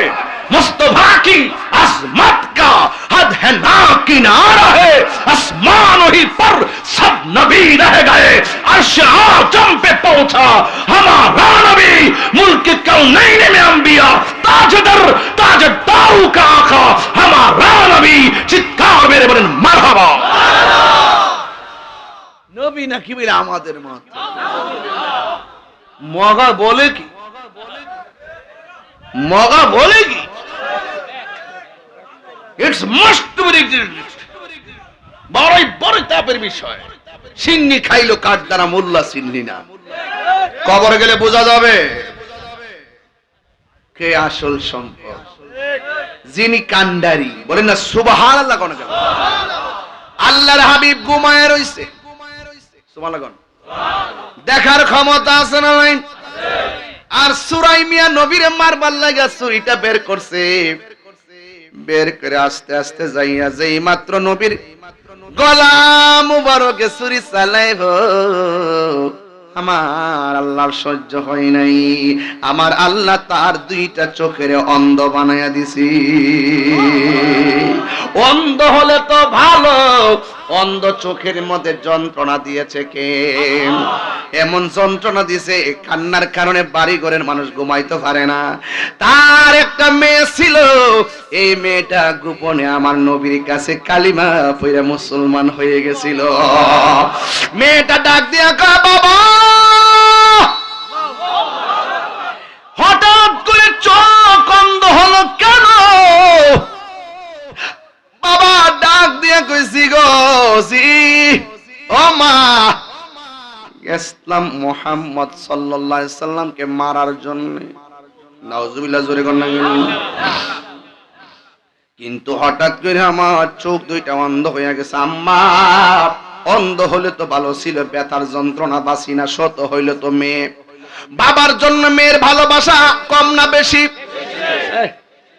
मुस्तफा की अजमत का हद है ना किनारा है। आसमान ही पर सब नबी रह गए, अर्श आजम पे पहुंचा हमारा नबी। मुल्क कौनैन में अंबिया, ताजदर ताजदाऊ का आका हमारा नबी। चित्कार मेरे बोलें मरहबा। नबी ना कि बोले आमादेर मत मगा बोले की मगा बोले की इट्स मस्ट বড়ই বড় তাপের বিষয়। সিন্নি খাইলো কাঠ দ্বারা, মোল্লা সিন্নি না। কবরে গেলে বোঝা যাবে কে আসল সম্পদ। যিনি কান্ডারি বলেন না সুবহানাল্লাহ কোন কেন? আল্লাহর হাবিব ঘুমায় রইছে। সুবহানাল্লাহ দেখার ক্ষমতা আছে না নাই? আর সুরাই মিয়া নবীরে মারবার লাগা ছুরিটা বের করছে। বের করে আস্তে আস্তে যাইয়া যেই মাত্র নবীর গলা মুবারকে ছুরি চালাইব, আমার আল্লাহর সহ্য হয় নাই। আমার আল্লাহ তার দুইটা চোখের অন্ধ বানায়া দিছি। অন্ধ হলে তো ভালো, অন্ধ চোখের মধ্যে যন্ত্রণা দিয়েছে কে? এমন যন্ত্রণা দিয়েছে কান্নার কারণে বাড়ি ঘরের মানুষ ঘুমাইতে পারে না। তার একটা মেয়ে ছিল, এই মেয়েটা গোপনে আমার নবীর কাছে কালিমা পড়ে মুসলমান হয়ে গেছিল। মেয়েটা ডাক দিয়া কয় বাবা। হঠাৎ করে চোখ অন্ধ হলো কেন? বাবা ডাক দিয়া কইছি গো জি ও মা, ইসলাম মুহাম্মদ সাল্লাল্লাহু আলাইহি সাল্লামকে মারার জন্য। নাউজুবিল্লাহ জোরে কোন না? কিন্তু হঠাৎ করে আমার চোখ দুইটা অন্ধ হয়ে গেছে। আম্মা অন্ধ হলে তো ভালো ছিল, ব্যথার যন্ত্রণা বাসি না। শত হইলে তো মেয়ে, বাবার জন্য মেয়ের ভালোবাসা কম না বেশি?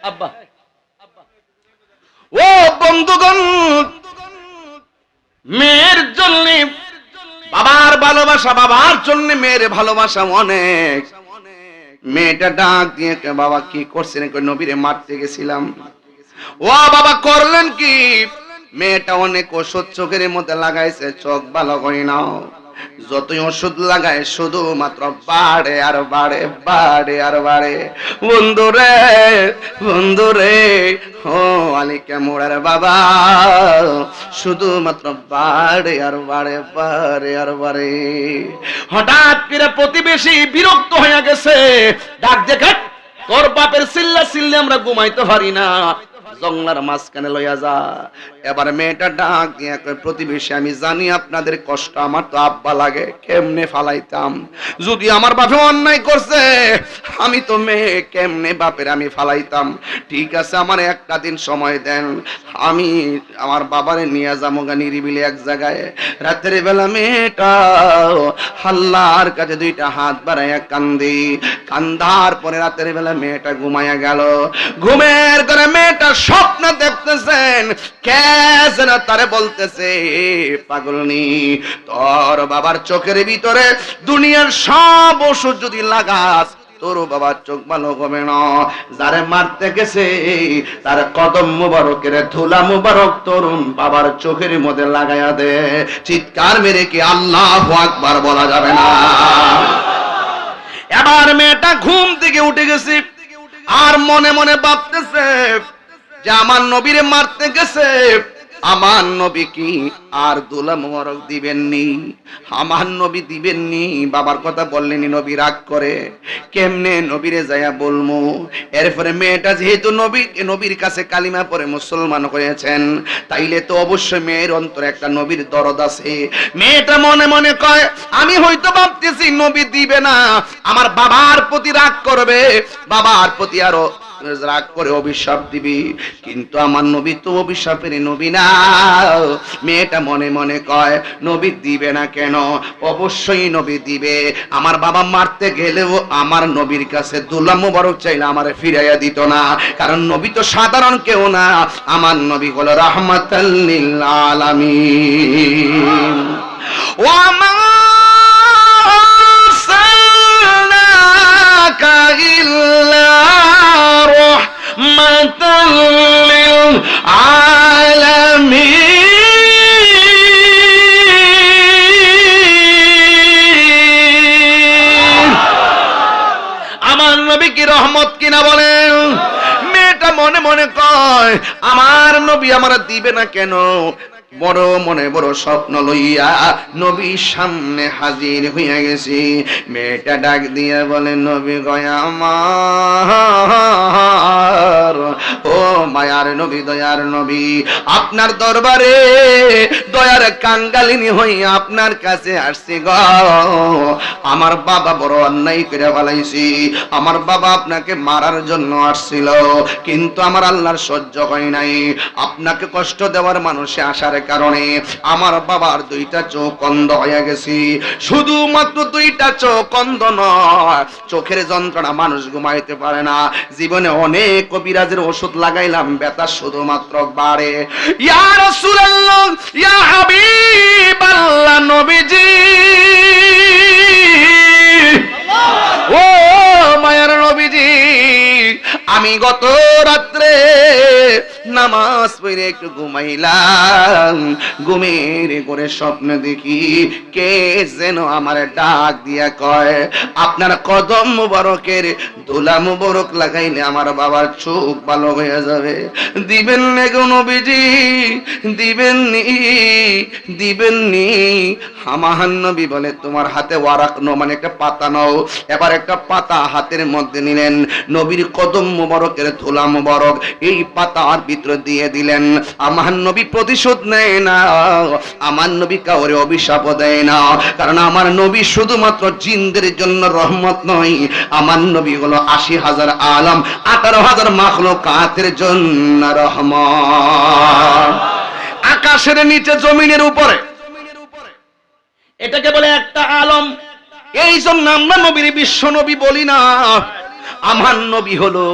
আব্বা ও বন্ধুগণ, মেয়ের জন্য বাবার ভালোবাসা, বাবার জন্য মেয়ের ভালোবাসা অনেক। মেয়েটা ডাক দিয়ে বাবা কি করছেন? নবীরে মারতে গেছিলাম। ও বাবা করলেন কি? মেয়েটা অনেক ওষুধ চোখের মধ্যে লাগাইছে, চোখ ভালো করে নাও। যতই ওষুধ লাগায় শুধুমাত্র বাড়ে আর বাড়ে, বাড়ে আর বাড়ে। বন্ধুরে, বন্ধুরে, ও আলিকা মোড়ার বাবা, শুধুমাত্র বাড়ে আর বাড়ে, বাড়ে আর বাড়ে। হঠাৎ করে প্রতিবেশী বিরক্ত হয়ে গেছে, ডাক দেখে, তোর বাপের চিল্লা চিল্লে আমরা ঘুমাইতে পারি না, জঙ্গলার মাঝখানে লইয়া যা। এবার মেয়েটা ডাক দিয়ে কয়, প্রতিবেশী আমি জানি আপনাদের কষ্ট, আমার তো আব্বা লাগে, কেমনে ফালাইতাম? যদি আমার বাপে অন্যায় করছে, আমি তো মেয়ে, কেমনে বাপের আমি ফালাইতাম? ঠিক আছে, আমার একটা দিন সময় দেন, আমি আমার বাবারে নিয়ে যাবো নিরিবিলি এক জায়গায়। রাতের বেলা মেয়েটা আল্লাহর কাছে দুইটা হাত বাড়াইয়া কান্দি, কান্দার পরে রাতের বেলা মেয়েটা ঘুমাইয়া গেল। ঘুমের করে মেয়েটা স্বপ্ন দেখতেছেন, কে যেন তারে বলতেছে, পাগলনি, তোর বাবার চোখের ভিতরে দুনিয়ার সব ওষুধ যদি লাগাস, তোর বাবার চোখ ভালো হবে না। যারে মারতে গেছে তার কদম মুবারকের ধুলা মুবারক তরুণ বাবার চোখের মধ্যে লাগাইয়া দে। চিৎকার মেরে কি আল্লাহু আকবার বলা যাবে না? এবার মেয়েটা ঘুম থেকে উঠে গেছে, আর মনে মনে ভাবতেছে যে আমার নবীরে মারতে গেছে, আমার নবী কি আর দুলা মোবারক দিবেননি? আমার নবী দিবেননি? বাবার কথা বললেনি, নবী রাগ করে, কেমনে নবীরে যাইয়া বলমু? এরপরে মেয়েটা যেহেতু নবীর কাছে কালিমা পড়ে মুসলমান হয়েছেন, তাইলে তো অবশ্যই মেয়ের অন্তরে একটা নবীর দরদ আছে। মেয়েটা মনে মনে কয়, আমি হয়তো ভাবতেছি নবী দিবে না, আমার বাবার প্রতি রাগ করবে, বাবার প্রতি আরো রাগ করে অভিশাপ দিবি, কিন্তু আমার নবী তো অভিশাপের নবী না। মেয়েটা মনে মনে কয়, নবী দিবে না কেন? অবশ্যই নবী দিবে। আমার বাবা মারতে গেলেও আমার নবীর কাছে দুলা মুবারক চাইলে আমারে ফিরাইয়া দিত না, কারণ নবী তো সাধারণ কেউ না, আমার নবী হলো রাহমাতাল লিল আলামিন। ও মা আরসালনাকা ইল্লা রাহমাতাল লিল আলামিন। আমার নবী কি রহমত কিনা বলেন? মেয়েটা মনে মনে কয়, আমার নবী আমার দিবে না কেন? বড় মনে বড় স্বপ্ন লইয়া নবীর সামনে হাজির হইয়া গেছি। মেয়েটা ডাক দিয়া বলে, নবী গয়া আমার, ও মায়ার নবী, দয়ার নবী, আপনার দরবারে দয়ার কাঙ্গালিনী হইয়া আপনার কাছে আসছি গো। আমার বাবা বড় অন্যায় করে ফেলাইছি, আমার বাবা আপনাকে মারার জন্য আসছিল, কিন্তু আমার আল্লাহর সহ্য হয় নাই। আপনাকে কষ্ট দেওয়ার মানুষে আসার কারণে আমার বাবার দুইটা চোখ অন্ধ হয়ে গেছি। শুধুমাত্র দুইটা চোখ অন্ধ নয়, চোখের যন্ত্রণা মানুষ ঘুমাইতে পারে না। জীবনে অনেক কবিরাজের ওষুধ লাগাইলাম, ব্যথা শুধুমাত্র বাড়ে। ইয়া রাসূলুল্লাহ, ইয়া হাবিবাল্লাহ, নবীজি, ও মায়ার নবীজি, আমি গত রাত্রে নামাজ পড়ে একটু ঘুমাইলাম, ঘুমের করে স্বপ্ন দেখি কে যেন আমার ডাক দিয়া কয়, আপনার কদম মুবারকের ধুলা মুবারক লাগাইলে আমার বাবার চোখ ভালো হয়ে যাবে। দিবেন না গো নবীজি, দিবেননি, দিবেননি? আমার নবী বলে, তোমার হাতে ওয়ারাক নাও, মানে একটা পাতা নাও। এবার একটা পাতা হাতের মধ্যে নিলেন, নবীর কদম মুবারকের ধুলা মুবারক এই পাতার ভিতরে দিয়ে দিলেন। আমার নবী প্রতিশোধ নেয় না, আমার নবী কাউরে অভিশাপ দেয় না, কারণ আমার নবী শুধুমাত্র জিনদের জন্য রহমত নয়, আমার নবী হলো ৮০,০০০ আলম ১৮,০০০ মাখলুকাতের জন্য রহমত। আকাশের নিচে, জমিনের উপরে, এটাকে বলে একটা আলম। এই জন্য আমরা নবীর বিশ্ব নবী বলি না, আমার নবী হলো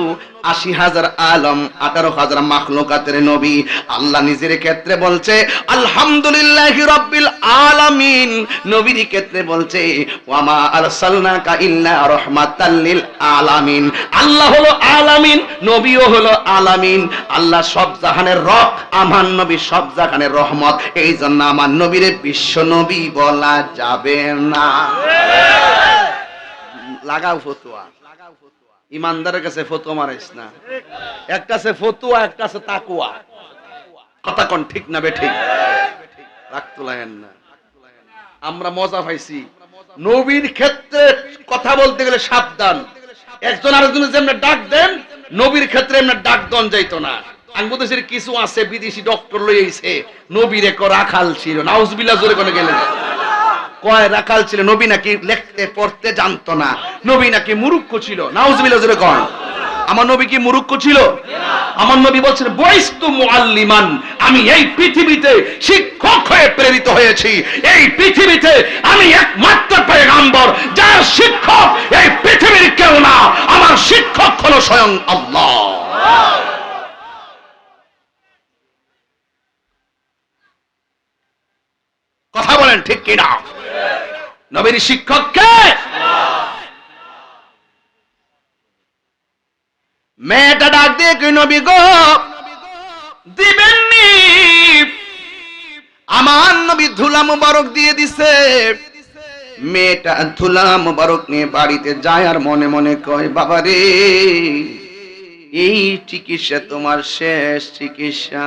80,000 আলম, 18,000 মাখলুকাতের নবী। আল্লাহ নিজের ক্ষেত্রে বলছে আলহামদুলিল্লাহি রাব্বিল আলামিন, নবীর ক্ষেত্রে বলছে ওয়া মা আরসালনাকা ইল্লা রাহমাতাল লিল আলামিন। আল্লাহ হলো আলামিন, নবীও হলো আলামিন। আল্লাহ সব জাহানের রব, আমার নবী সব জাহানের রহমত। এই জন্য আমার নবীরে বিশ্ব নবী বলা যাবে না। লাগাও ফতুয়া, ইমানদারের কাছে ফতুয়া মারাইস না। একটা আছে ফতুয়া, একটা আছে তাকুয়া। কথা কোন ঠিক না বে ঠিক? রাগ তুলায়েন না। আমরা মজা পাইছি, নবীর ক্ষেত্রে কথা বলতে গেলে সাবধান। একজন আরেকজনের যেমন ডাক দেন, নবীর ক্ষেত্রে এমন ডাক দন যাইতো না। বাংলাদেশের কিছু আছে বিদেশি ডক্টর লই আইছে, নবীর এক রাখাল ছিল। নাউজুবিল্লাহ জোরে কোনে গেলেন কয় রাখাল ছিল, নবী নাকি লিখতে পড়তে জানতো না, নবী নাকি মূর্খ ছিল। নাউজুবিল্লাহ জোরে কোন। আমার নবী কি মূর্খ ছিল? আমার নবী বলছেন বয়স্তু মুআল্লিমান, আমি এই পৃথিবীতে শিক্ষক হয়ে প্রেরিত হয়েছি। এই পৃথিবীতে আমি একমাত্র পয়গম্বর যার শিক্ষক এই পৃথিবীর কেউ না, আমার শিক্ষক হলো স্বয়ং আল্লাহ। কথা বলেন ঠিক কিনা? নবীর শিক্ষক কে? মেয়েটা ডাক দিয়ে কি নবী গো দিবেননি? আমার নবী ধুলা মুবারক দিয়ে দিছে। মেয়েটা ধুলা মুবারক নিয়ে বাড়িতে যায় আর মনে মনে কয় বাবা রে, এই চিকিৎসা তোমার শেষ চিকিৎসা।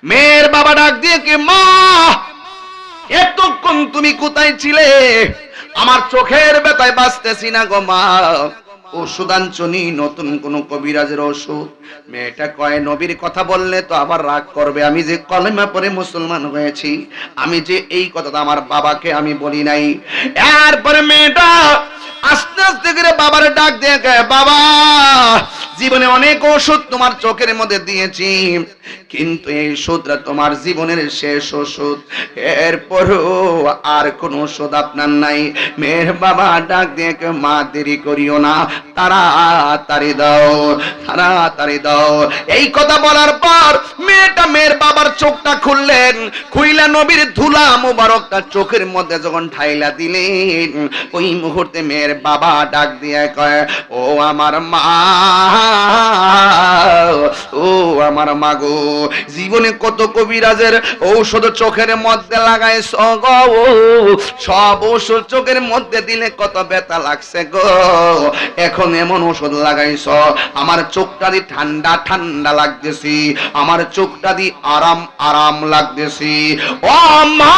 মেয়ের বাবা ডাক দিয়ে কি মা এতক্ষণ তুমি কোথায় ছিলে? আমার চোখের ব্যথায় বাঁচতেছি না গো মা, ওষুধ আনছনি, নতুন কোন কবিরাজের ওষুধ? মেয়েটা কয় নবীর কথা বললে তো আবার রাগ করবে, আমি যে কলেমা পড়ে মুসলমান হয়েছি, আমি যে এই কথাটা আমার বাবাকে আমি বলি নাই। এরপরে মেয়েটা আস্তে আস্তে করে বাবার ডাক দিয়ে কয় বাবা জীবনে অনেক ওষুধ তোমার চোখের মধ্যে দিয়েছি, কিন্তু এই ওষুধটা তোমার জীবনের শেষ ওষুধ, এরপরও আর কোন ওষুধ আপনার নাই। মেয়ের বাবা ডাক দিয়ে মা দেরি করিও না, তাড়াতাড়ি দাও, তাড়াতাড়ি দাও। এই কথা বলার পর মেয়েটা মেয়ের বাবার চোখটা খুললেন, খুইলা নবীর ধুলা মুবারকটা চোখের মধ্যে যখন ঢাইলা দিলেন, ওই মুহূর্তে মেয়ের বাবা ডাক দিয়ে কয় ও আমার মা, ও আমার মা গো, জীবনে কত কবিরাজের ঔষধ চোখের মধ্যে লাগাইছ গো, সব ওষুধ চোখের মধ্যে দিলে কত ব্যথা লাগছে গো, এখন এমন ওষুধ লাগাইছ আমার চোখটা দি ঠান্ডা ঠান্ডা লাগতেছি, আমার চোখটা দি আরাম আরাম লাগতেছি। ও মা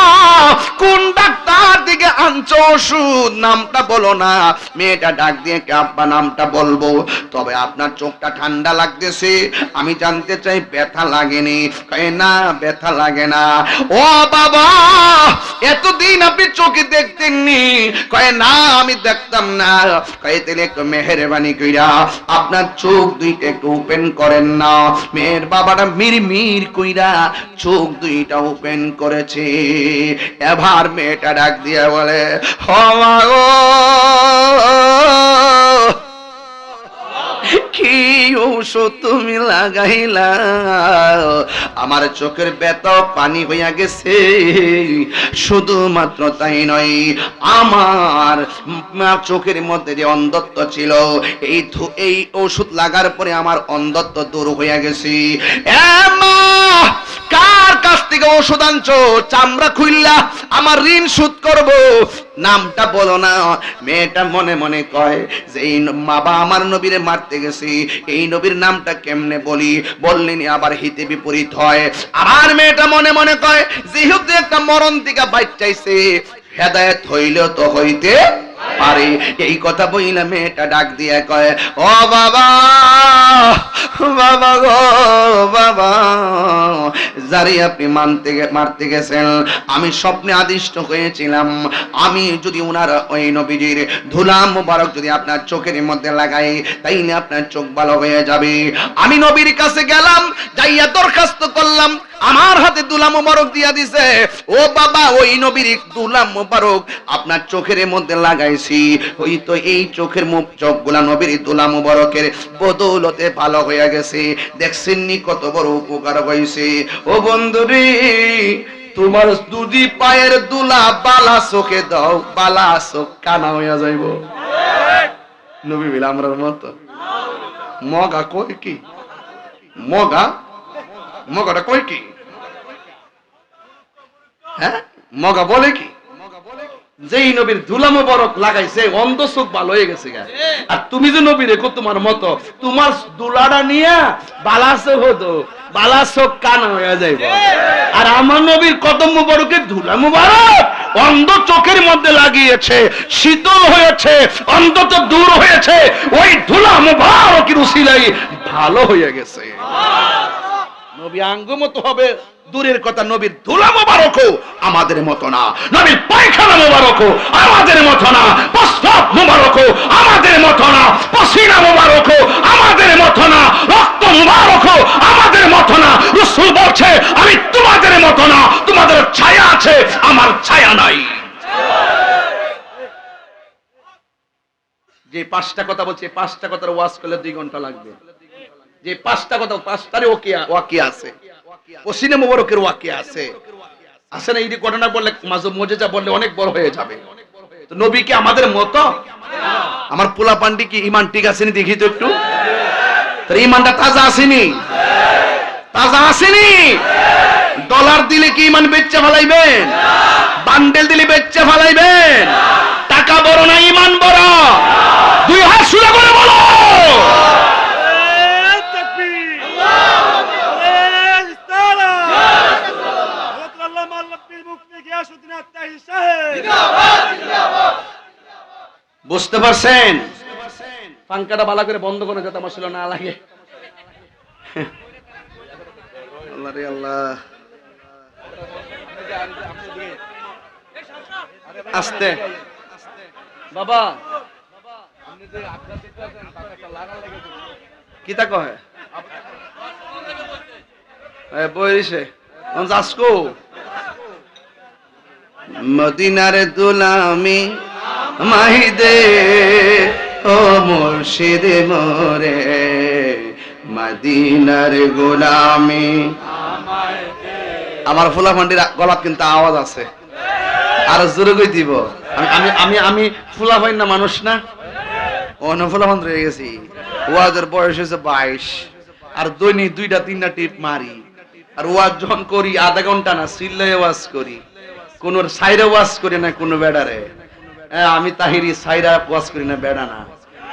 কোন ডাক্তার দিকে আনছো ওষুধ? নামটা বলো না। মেয়েটা ডাক দিয়ে কে আব্বা নামটা বলবো, তবে আপনার চোখটা ঠান্ডা লাগতেছে, আমি জানতে চাই ব্যথা লাগেনি? কয় না ব্যথা লাগে না। ও বাবা এতদিন আপনি চোখে দেখতেননি? কয় না আমি দেখতাম না। কয় তাহলে একটু মেহেরবানি কইরা আপনার চোখ দুইটা একটু ওপেন করেন না। মেয়ের বাবাটা মিরমির কইরা চোখ দুইটা ওপেন করেছে। এবার মেয়েটা ডাক দিয়া বলে ও মা গো কি ঔষধ তুমি লাগাইলা, আমার চোখের ব্যথা পানি হইয়া গেছে। শুধুমাত্র তাই নয়, আমার চোখের মধ্যে যে অন্ধত্ব ছিল, এই ওষুধ লাগার পরে আমার অন্ধত্ব দূর হইয়া গেছে। কার কাছ থেকে ওষুধ আনছো? চামড়া খুইল্লা আমার ঋণ শোধ করব। নামটা বলো না। মেয়েটা মনে মনে কয় যে এই বাবা আমার নবীরে মারতে গেছি, এই নবীর নামটা কেমনে বলি, বললেনি আবার হিতে বিপরীত হয়। আমার মেয়েটা মনে মনে কয় যেহেতু একটা মরণ থেকে বাইট চাইছে, হেদায়েত হইলেও তো হইতে পারে। এই কথা বইলা মেয়েটা ডাক দিয়ে কয় ও বাবা, বাবা গো বাবা, যারে আপনি মারতে গেছেন আমি স্বপ্নে আদিষ্ট হয়েছিলাম, আমি যদি ওনার ওই নবীজির ধুলা মুবারক যদি আপনার চোখের মধ্যে লাগাই তাইলে আপনার চোখ ভালো হয়ে যাবে। আমি নবীর কাছে গেলাম, যাইয়া দরখাস্ত করলাম, আমার হাতে দুলা মোবারক দিয়া দিছে। ও বাবা ওই নবীর দুলা মোবারক আপনার চোখের মধ্যে লাগাই লাগাইছি, হয়তো এই চোখের চোখগুলা নবীর দুলা মুবারকের বদৌলতে ভালো হয়ে গেছে। দেখছেন নি কত বড় উপকার হয়েছে। ও বন্ধুরে, তোমার দুদি পায়ের দুলা বালা চোখে দাও, বালা চোখ কানা হইয়া যাইব। নবী বলে আমরার মতো মগা কই কি? মগাটা কই কি? হ্যাঁ, মগা বলে কি? যেই নবীর ধুলা মোবারক লাগাইছে অন্ধ চোখ ভালো হয়ে গেছে গা। আর তুমি যে নবী রেখো তোমার মতো, তোমার দুলাটা নিয়ে বালা চোখ হতো, বালা চোখ কানা হয়ে যাইব। আর আমার নবীর কদম মোবারকের ধুলা মোবারক অন্ধ চোখের মধ্যে লাগিয়েছে, শীতল হয়েছে, অন্তত দূর হয়েছে, ওই ধুলা মোবারকের উসিলাই ভালো হয়ে গেছে। নবী আঙ্গুমত হবে দূরের কথা, নবীর ধুলা মোবারকও আমাদের মতো না, নবীর পায়খানা মোবারকও আমাদের মতো না, প্রস্রাব মোবারকও আমাদের মতো না, পসিনা মোবারকও আমাদের মতো না, রক্ত মোবারকও আমাদের মতো না। রাসূল বলছে আমি তোমাদের মতো না, তোমাদের ছায়া আছে, আমার ছায়া নাই। যে পাঁচটা কথা বলছে, পাঁচটা কথার ওয়াজ করলে 2 ঘন্টা লাগবে। যে পাঁচটা কথা, পাঁচটারে ওয়াকিয়া আছে, পসিনা মুবারকের ওয়াকিয়া আছে, আছে না? এই ঘটনা বললে, মুজিজা বললে অনেক বড় হয়ে যাবে। তো নবী কি আমাদের মতো? আমার পোলা পান্ডি কি ঈমান ঠিক আছে নি দেখি তো একটু। তার ঈমানটা তাজা আসেনি? তাজা আসেনি? ডলার দিলে কি ঈমান বেচে ফেলাইবেন? বান্ডেল দিলে বেচে ফেলাইবেন? টাকা বড় না ঈমান বড়? 2 হাত সোজা করে বলো। বুঝতে পারছেন? পাঙ্কাটা বালা করে বন্ধ করে যাতে আমার ছিল না লাগে। আল্লাহ রে আল্লাহ, আস্তে বাবা কি তা কয় বইছে আজকো মদিনার দুলামি মাহিদে ও মুর্শিদ মোরে, মদিনার গোলামি। আমার ফুলা ফান্ডির গলাত কিন্তু আওয়াজ আছে, আর জোরে কই দিব। আমি আমি আমি ফুলা ফাইন না, মানুষ না, অন্য ফুলা ফান্ড হয়ে গেছি। ওয়াজের বয়স হয়েছে 22, আর দৈনিক 2টা-3টা টিপ মারি। আর ওয়াজ যখন করি আধা ঘন্টা না, চিল্লাই ওয়াজ করি, কোন সাইরা ওয়াজ করি না, কোন বেড়ারে। আমি তাহিরি সাইরা ওয়াজ করি না, বেড়া না।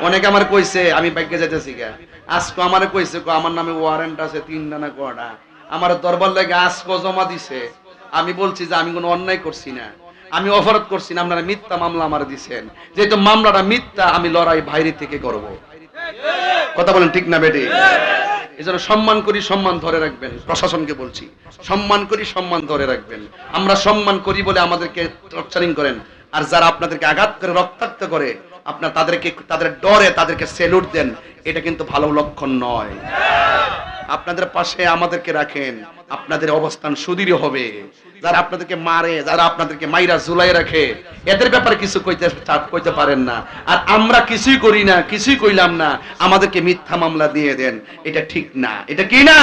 অনেকে আমার কইছে আমি বাইকে যাইতেছি গা, আজকে আমারে কইছে আমার নামে ওয়ারেন্ট আছে 3টা না কয়টা, আমার দরবার লাগে আজকে জমা দিছে। আমি বলছি যে আমি কোনো অন্যায় করছি না, আমি অপরাধ করছি না, আপনারা মিথ্যা মামলা আমার দিছেন। যেহেতু মামলাটা মিথ্যা, আমি লড়াই বাইরে থেকে করব। কথা বলেন ঠিক না বেটি? এজন্য সম্মান করি, সম্মান ধরে রাখবেন। প্রশাসনকে বলছি, সম্মান করি, সম্মান ধরে রাখবেন। আমরা সম্মান করি বলে আমাদেরকে টর্চারিং করেন, আর যারা আপনাদেরকে আঘাত করে, রক্তাক্ত করে, আপনার তাদেরকে, তাদের ডরে তাদেরকে স্যালুট দেন, এটা কিন্তু ভালো লক্ষণ নয়। আপনাদের পাশে আমাদেরকে রাখেন, আপনাদের অবস্থান সুদৃঢ় হবে। যারা আপনাদেরকে মারে, যারা আপনাদেরকে মাইরা ঝুলাই রাখে, এদের ব্যাপারে কিছু কইতে পারেন না। আর আমরা কিছুই করি না, কিছুই কইলাম না, আমাদেরকে মিথ্যা মামলা দিয়ে দেন, এটা ঠিক না। এটা কি না?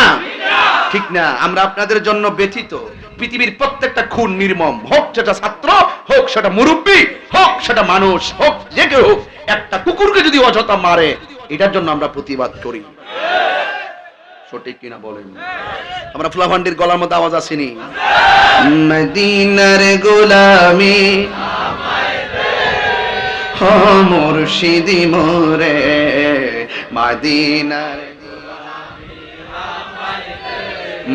ঠিক না। আমরা আপনাদের জন্য ব্যথিত। পৃথিবীর প্রত্যেকটা খুন নির্মম, হোক সেটা ছাত্র, হোক সেটা মুরব্বী, হোক সেটা মানুষ, হোক যে কেউ হোক, একটা কুকুরকে যদি অযথা মারে, এটার জন্য আমরা প্রতিবাদ করি। সঠিক কিনা বলেন? আমরা ফুলাভান্ডির গলার মধ্যে আওয়াজ আসেনি? মদিনার গোলামি ও মুর্শিদ মোরে, মদিনার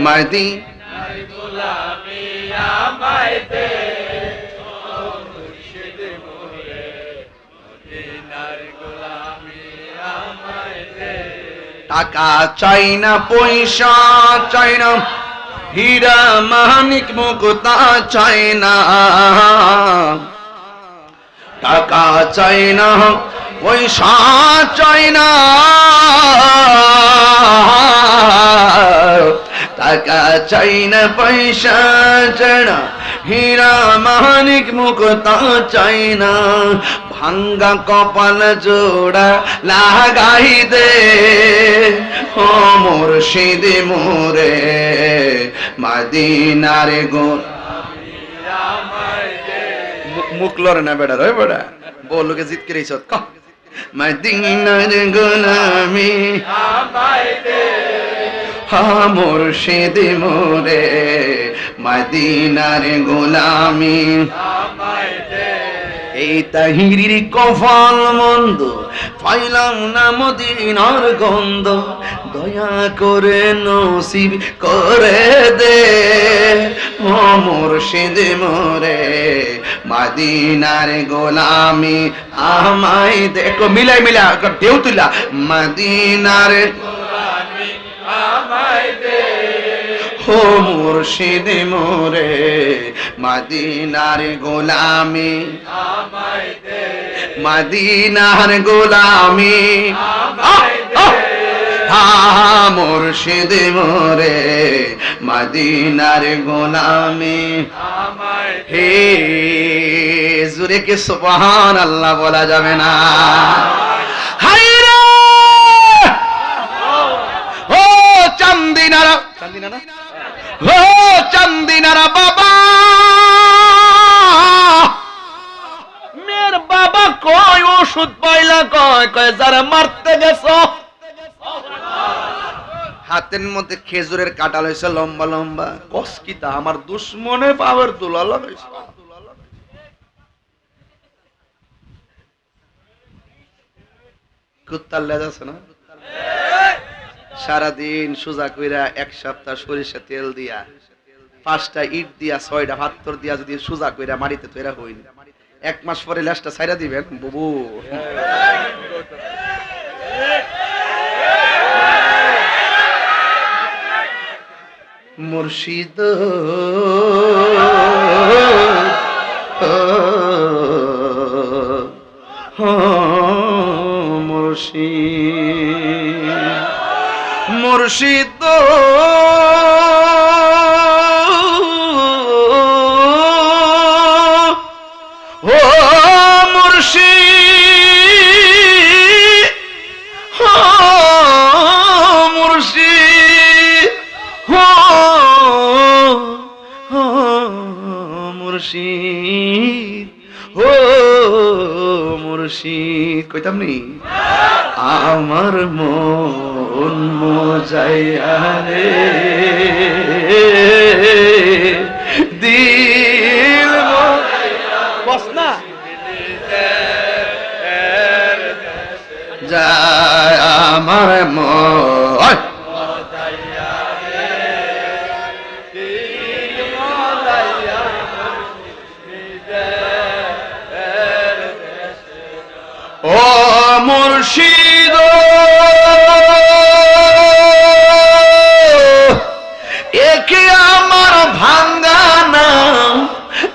মদিনার গোলামি আমায় দে, ও মুর্শিদ মোরে, মদিনার গোলামি আমায় দে। টাকা চাই না, পয়সা চাই না, হীরা মানিক মুক্তা চাই না, টাকা চাই না, পয়সা চাই না, টাকা চাই না, পয়সা চাই না, হীরা মানিক মুক্তা চাই না, ভাঙ্গা কপাল জোড়া লাগাই দে ও মুর্শিদ মোরে মদিনার গোলামি আমায় দে মুখ লড়ে না বেটা রে বেটা বলকে জিত করে ইছত ক মদিনার গোলামি আমায় দে হা মুর্শিদ মোরে মদিনার গোলামি আমায় দে এই তাহিরির কফল মন্দ পাইলাম না মদিনার গন্ধ দয়া করে নসিব করে দে ও মুর্শিদ মোরে মদিনার গোলামি আমায় দেখো মিলাই মিলা ঢেউ তুলা মদিনার গোলামি আমায় দে ও মুর্শিদ মোরে মদিনার গোলামি আমায় দে মদিনার গোলামি আমায় দে হা মুর্শিদ মোরে মদিনার গোলামি আমায় হে জোরে কে সুবহানাল্লাহ বলা যাবে না হায়রে ও চান্দিনারা চান্দিনারা ও চান্দিনারা বাবা মের বাবা কয় ওষুধ পাইলা কয় কয় যারা মারতে গেছো হাতের মধ্যে খেজুরের কাঁটা লইছে লম্বা লম্বা কসকিতা আমার দুশ্মনে পাওয়ার দুলা লাগাইছে কুত্তার লেজ আছে না সারাদিন সোজা কইরা এক সপ্তাহ সরিষা তেল দিয়া 5টা ইট দিয়া 6টা পাথর দিয়া যদি সোজা কইরা মাটিতে তৈরা হইনি 1 মাস পরে লেজটা ছাইরা দিবেন বুবু মুর্শিদ মুর্শিদ মুর্শিদ ও মুর্শিদ মুর্শিদ মুর্শিদ ও মুর্শিদ কইতাম নি আমার মন মজাইয়া রে দিল বস না যায় আমার মন ও মুর্শিদ একে আমার ভাঙ্গা না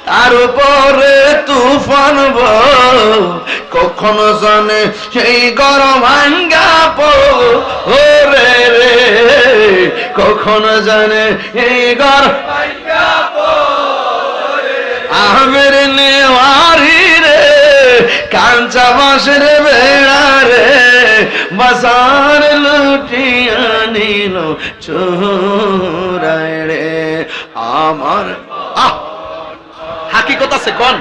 তার উপরে তুফান কখনো জানে সেই গরম ভাঙ্গা ওরে রে কখনো জানে এই গরম ভাঙ্গা আমের নেওয়ারি রে কাঞ্চা বাঁশের বেড়া রে বাজার লুটিয়া নিল চোরায় রে আমার হাকিকত আছে কোন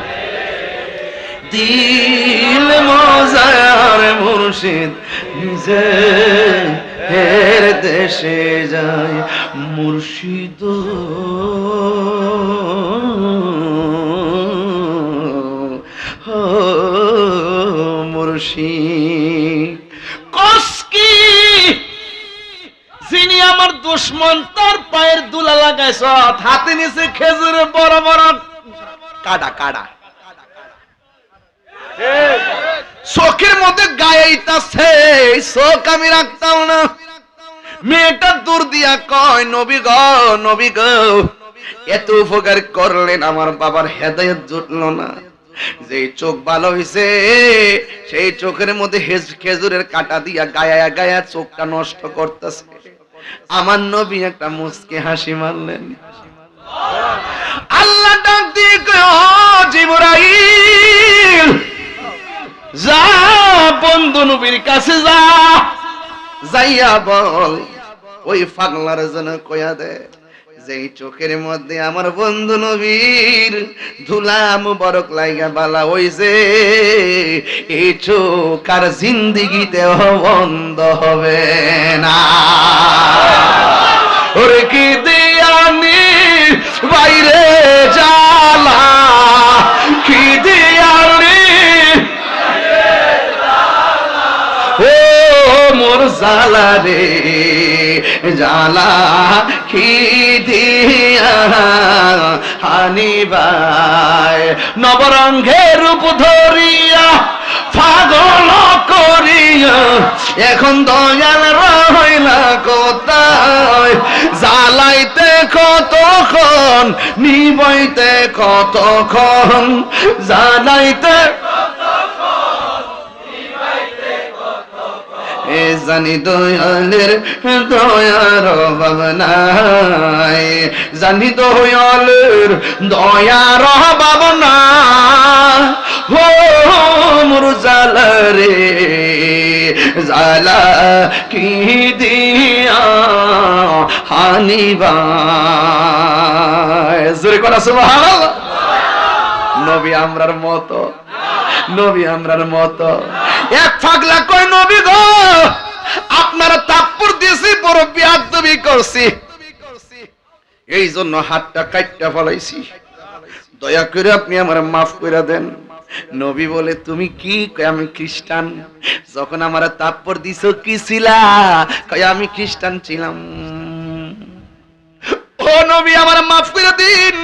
দিল মজার মুর্শিদ যে হের দেশে যায় মুর্শিদ মুর্শিদ কসকি যিনি আমার দুশ্মন তার পায়ের দুলা লাগাইছ হাতে নিচে খেজুরের বড় বড় কাটা কাটা চোখের মধ্যে গায়েইতাছে চোখ আমি রাখতাম না মেয়েটা দূর দিয়া কয় নবী গো এত উপকার করলেন আমার বাবার হেদায়েত জুটলো না যে চোখ ভালো হইছে সেই চোখের মধ্যে খেজুরের কাঁটা দিয়া গায়া গায়া চোখটা নষ্ট করতেছে আমার নবী একটা মুচকি হাসি মারলেন আল্লাহ ডাক দিয়ে কয় ও জিবরাইল যা বন্ধু নবীর কাছে যা, যাইয়া বল ওই পাগলার জন্য কয়া দে যেই চোখের মধ্যে আমার বন্ধু নবীর ধুলা মুবারক লাইগা বালা ওই যে এই চোখ আর জিন্দিগিতে বন্ধ হবে না। ওরে কি দিয়ানি বাইরে জালা, কি দিয়ানি ও মোর জালা রে জালা, কি দিয়া হানিবাই নবরঙ্গের রূপ ধরিয়া পাগল করিয়া এখন দয়াল রইলা কোথায়, জ্বালাইতে কতক্ষণ নিবইতে কতক্ষণ, জ্বালাইতে এ জানি দয়ালের দয়ার অভাব নাই, জানি দয়ালের দয়ার অভাব নাই। ও মোর জালা রে জালা, কি দিয়া হানিবাই। জোরে করা সুবহানাল্লাহ। নবী আমরার মতো, নবী আমরার মতো। এক পাগলা কই নবী গো আপনারা তাপ্পর দিয়েছি বড় বিয়াদবি করছি, এই জন্য হাতটা কাটটা ফলাইছি, দয়া করে আপনি আমার মাফ করে দেন। নবী বলে তুমি কি? আমি খ্রিস্টান। যখন আমার তাপ্পর দিছো কি ছিলা? আমি খ্রিস্টান ছিলাম। ও নবী আমার মাফ করে দিন,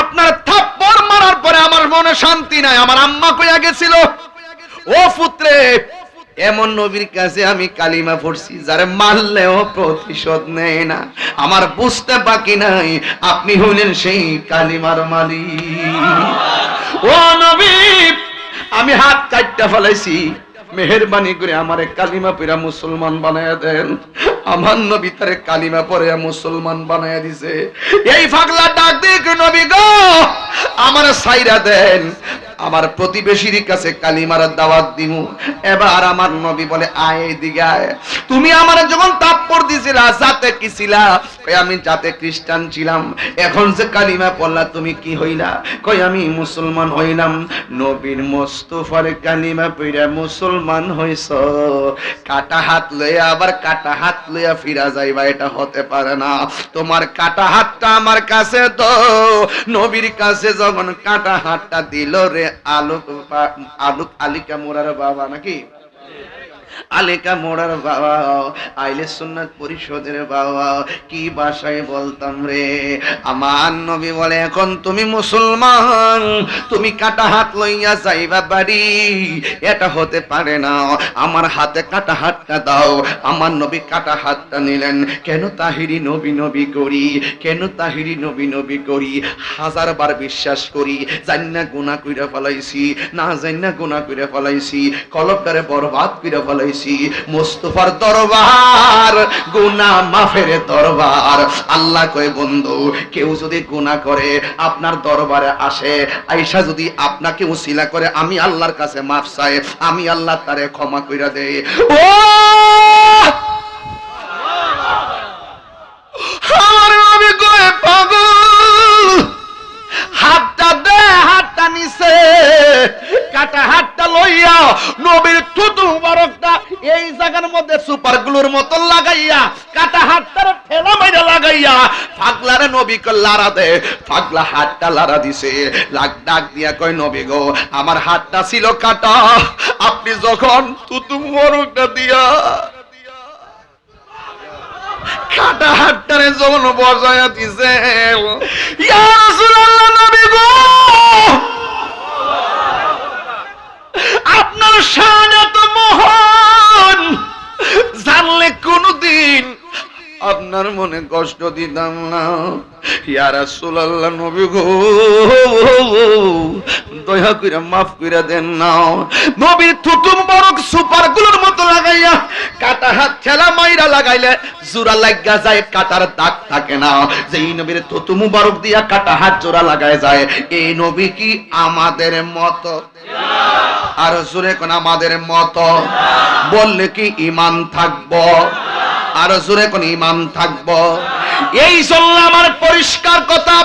আপনার থাপ্পড় মারার পরে আমার মনে শান্তি নাই। আমার আম্মা কইয়া গেছিল ও পুত্রে এমন নবীর কাছে আমি কালিমা পড়ছি যারে মারলেও প্রতিশোধ নেয় না। আমার বুঝতে বাকি নাই আপনি হলেন সেই কালিমার মালিক। ও নবী আমি হাত কাটটা ফেলাইছি, মেহেরবানি করে আমারে কালিমা পড়া মুসলমান বানায়া দেন। আমার নবী তারে কালিমা পড়ে মুসলমান বানায়া দিছে। এই পাগলা ডাক দিক নবী গো আমার সাইরা দেন, আমার প্রতিবেশীর কাছে কালিমার দাওয়াত দিমু। এবার আমার নবী বলে আয় এদিকে আয়। তুমি আমার যখন তাপ্পর দিছিলা জাতে কি ছিলা? কই আমি জাতে খ্রিস্টান ছিলাম। এখন যে কালিমা পড়লা তুমি কি হইলা? কই আমি মুসলমান হইলাম। নবীর মুস্তাফার কালিমা পড়া মুসলমান হইছো, কাটা হাত লইয়া আবার কাটা হাত লইয়া ফিরা যাইবা, এটা হতে পারে না। তোমার কাটা হাতটা আমার কাছে তো। নবীর কাছে যখন কাটা হাতটা দিল রে আলোক আলিকা মোড়ার বাবা নাকি আলিকা মোড়ার বাবা, আইলে সুন্নাত পরিষদের বাবা, কি ভাষায় বলতাম রে। আমার নবী বলে এখন তুমি মুসলমান, তুমি কাটা হাত লইয়া যাইবা বাড়ি, এটা হতে পারে না। আমার হাতে কাটা হাতটা দাও। আমার নবী কাটা হাতটা নিলেন। কেন তাহিরি নবী নবী করি, কেন তাহিরি নবী নবী করি? হাজারবার বিশ্বাস করি জান্না গুনাহ কইরা ফলাইছি, না জান্না গুনাহ কইরা ফলাইছি, কলবটারে বরবাদ কইরা ফলাইছি। মুস্তাফার দরবার গুনাহ মাফের দরবার। আল্লাহ কয় বন্ধু কেউ যদি গুনাহ করে আপনার দরবারে আসে, আয়েশা যদি আপনাকে উসিলা করে আমি আল্লাহর কাছে মাফ চাই, আমি আল্লাহ তারে ক্ষমা কইরা দেই। ও আমার নবী কয় পাগল হাতটা দে, হাতটা নিছে কাটা হাতটা লইয়া নবীর থুতু মুবারকটা এই জায়গার মধ্যে সুপার গ্লুর মতো লাগাইয়া কাটা হাতটার ঠেলা মাইরা লাগাইয়া পাগলারে নবী কই লারা দে। পাগলা হাতটা লারা দিছে, লাগ ডাক দিয়া কয় নবী গো আমার হাতটা ছিল কাটা, আপনি যখন থুতু মুবারকটা দিয়া কাটা হাতটারে যখন বজায়া দিছে, ইয়া রাসূলুল্লাহ নবী গো আপনার শান এত মহান, জানলে কোনদিন আপনার মনে কষ্ট দিতাম না। ইয়া রাসূলুল্লাহ, নবী গো দয়া করে মাফ করে দেন না। নবীর থুতু মুবারক সুপারগুলোর মতো লাগাইয়া কাটা হাত ঠেলা মাইরা লাগাইলে জোড়া লাগা যায়, কাটার দাগ থাকে না। যেই নবীর থুতু মুবারক দিয়া কাটা হাত জোড়া লাগায় যায়, এই নবী কি আমাদের মতো? আর জোরে কোন আমাদের মতো? বললে কি ঈমান থাকবো? আর জোরে কোন ঈমান থাকবো? এই জন্য আমার পরিষ্কার কথা,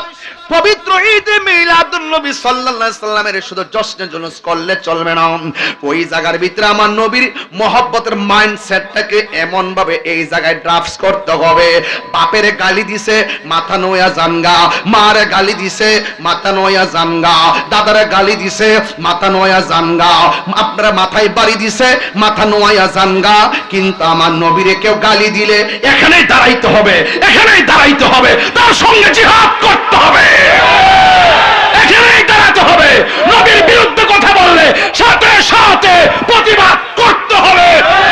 পবিত্র ঈদে মিলাদুন নবী সাল্লাল্লাহু আলাইহি সাল্লামের শুধু জশ্নে জুলুস করলে চলবে না। ওই জায়গার ভিতরে আমার নবীর মহব্বতের মাইন্ডসেটটাকে এমন ভাবে এই জায়গায় ড্রাফটস করতে হবে। বাপের গালি দিছে মাথা নোয়া জানগা, মারে গালি দিছে মাথা নোয়া জানগা, দাদারে গালি দিছে মাথা নোয়া জানগা, আপনারা মাথায় বাড়ি দিছে মাথা নোয়া জানগা। কিন্তু আমার নবীরে কেউ গালি দিলে এখানেই দাঁড়াইতে হবে, এখানেই দাঁড়াইতে হবে, তার সঙ্গে জিহাদ করতে হবে, এখানেই দাঁড়াতে হবে। নবীর বিরুদ্ধে কথা বললে সাথে সাথে প্রতিবাদ করতে হবে,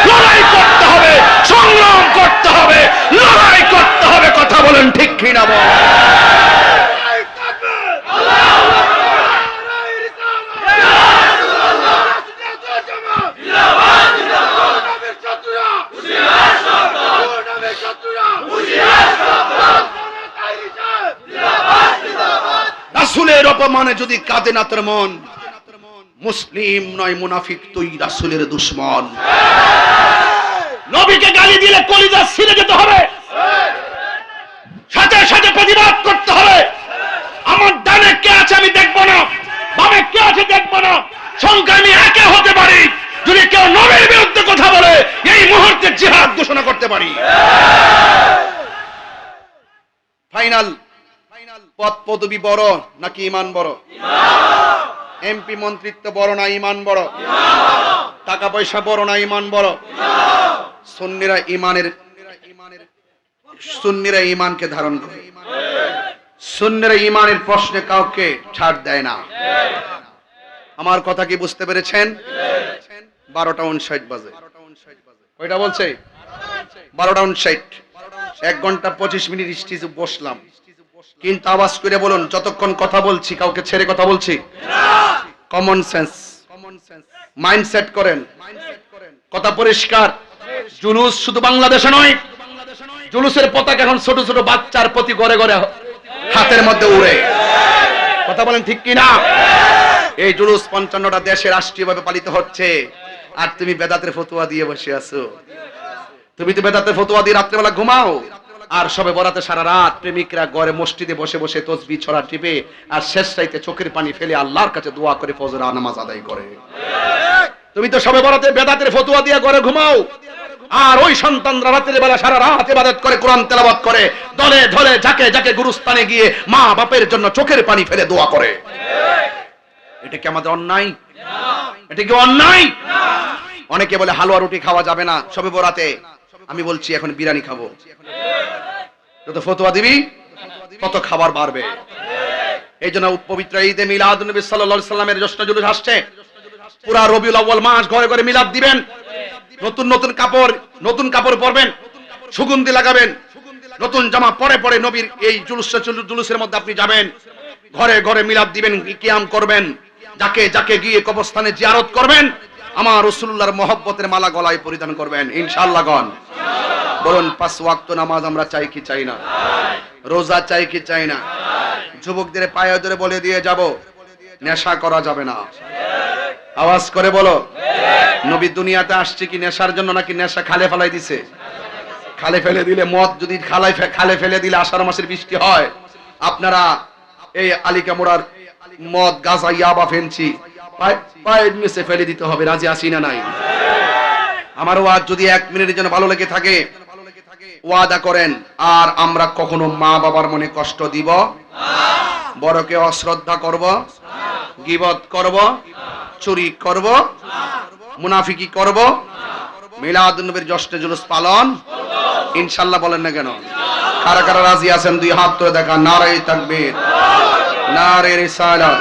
লড়াই করতে হবে, সংগ্রাম করতে হবে, লড়াই করতে হবে। কথা বলেন ঠিক কিনা? বল। রাসূলের অপমানে যদি কাঁদে না তোর মন, মুসলিম নয় মুনাফিক, তুই রাসূলের দুশমন। নবীকে গালি দিলে কলিজা ছিঁড়ে যেতে হবে, সাথে সাথে প্রতিবাদ করতে হবে। আমার ডানে কে আছে আমি দেখবো না, বামে কে আছে দেখবো না, সংখ্যা আমি একে হতে পারি। যদি কেউ নবীর বিরুদ্ধে কথা বলে এই মুহূর্তে জিহাদ ঘোষণা করতে পারি। ফাইনাল, পদ পদবি বড় নাকি ঈমান বড়? এমপি মন্ত্রিত্ব বড় না ঈমান বড়? টাকা পয়সা বড় না ঈমান বড়? সুন্নিরা ঈমানকে ধারণ করে, সুন্নিরা ঈমানের প্রশ্নে কাউকে ছাড় দেয় না। আমার কথা কি বুঝতে পেরেছেন? 12:59 বাজে। কয়টা বলছে? 12:59। 1 ঘন্টা 25 মিনিট স্টেজে বসলাম, কিন্তু আওয়াজ করে বলুন যতক্ষণ কথা বলছি কাউকে ছেড়ে কথা বলছি? কমন সেন্স, মাইন্ডসেট করেন। কথা পরিষ্কার। জুলুস শুধু বাংলাদেশে নয়, জুলুসের পতাকা এখন ছোট ছোট বাচ্চার প্রতি ঘরে ঘরে হাতের মধ্যে উড়ে। কথা বলেন ঠিক কিনা? এই জুলুস 55টা দেশে রাষ্ট্রীয়ভাবে পালিত হচ্ছে, আর তুমি বেদাতের ফতোয়া দিয়ে বসে আছো। তুমি তো বেদাতের ফতোয়া দিয়ে রাত্রেবেলা ঘুমাও, আর সবে বরাতে সারা রাত প্রেমিকরা ঘরে মসজিদে বসে বসে তসবিহ ছড়া টিপে আর শেষ রাতে চোখের পানি ফেলে আল্লাহর কাছে দোয়া করে ফজর নামাজ আদায় করে। তুমি তো সবে বরাতে বেদাতের ফতোয়া দিয়ে ঘরে ঘুমাও, আর ওই সন্তানরা রাতের বেলা সারা রাত ইবাদত করে, কোরআন তেলাওয়াত করে, দলে দলে যাকে যাকে গুরুস্থানে গিয়ে মা বাপের জন্য চোখের পানি ফেলে দোয়া করে। এটা কি আমাদের অন্যায়? এটা কি অন্যায়? অনেকে বলে হালুয়া রুটি খাওয়া যাবে না সবে বরাতে, আমি বলছি এখন বিরিয়ানি খাবো। যত ফতোয়া দিবি তত খাবার বাড়বে। এই জন্য পবিত্র ঈদে মিলাদুন নবী সাল্লাল্লাহু আলাইহি সাল্লামের জশ্ন জুলুস আসছে। পুরা রবিউল আউয়াল মাস ঘরে ঘরে মিলাদ দিবেন, নতুন নতুন কাপড় পরবেন, সুগন্ধি লাগাবেন, নতুন জামা পরে পরে নবীর এই জুলুসের মধ্যে আপনি যাবেন, ঘরে ঘরে মিলাদ দিবেন, কিয়াম করবেন, যাকে যাকে গিয়ে কবরস্থানে জিয়ারত করবেন, আমার রাসূলুল্লাহর মহব্বতের মালা গলায় পরিধান করবেন ইনশাআল্লাহ। গণ বলুন 5 ওয়াক্ত নামাজ আমরা চাই কি চাই না? রোজা চাই কি চাই না? যুবকদের পায়ে ধরে বলে দিয়ে যাব, নেশা করা যাবে না। আওয়াজ করে বলো, নবী দুনিয়াতে আসছে কি নেশার জন্য নাকি নেশা খালে ফেলাই দিছে? খালে ফেলে দিলে, মদ যদি খালে ফেলে দিলে আষাঢ় মাসের বৃষ্টি হয়। আপনারা এই আলিকামোড়ার মদ গাঁজা ইয়াবা ফেনছি পায়ের নিচে ফেলে দিতে হবে, রাজি আছি না নাই? আমার ওয়াজ যদি 1 মিনিটের জন্য ভালো লেগে থাকে ওয়াদা করেন, আর আমরা কখনো মা বাবার মনে কষ্ট দিব না, বড়কে অশ্রদ্ধা করব, গীবত করব, চুরি করব, মুনাফিকি করব, মিলাদুন নবীর জশ্নে জুলুস পালন ইনশাআল্লাহ। বলেন না কেন? কারা কারা রাজি আছেন দুই হাত তুলে দেখা। নারে তাকবীর, নারে রিসালাত,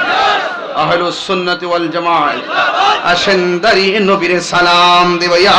আহলুস সুন্নাতি ওয়াল জামাআত। আসেন দাঁড়িয়ে নবীর সালাম দেব। ইয়া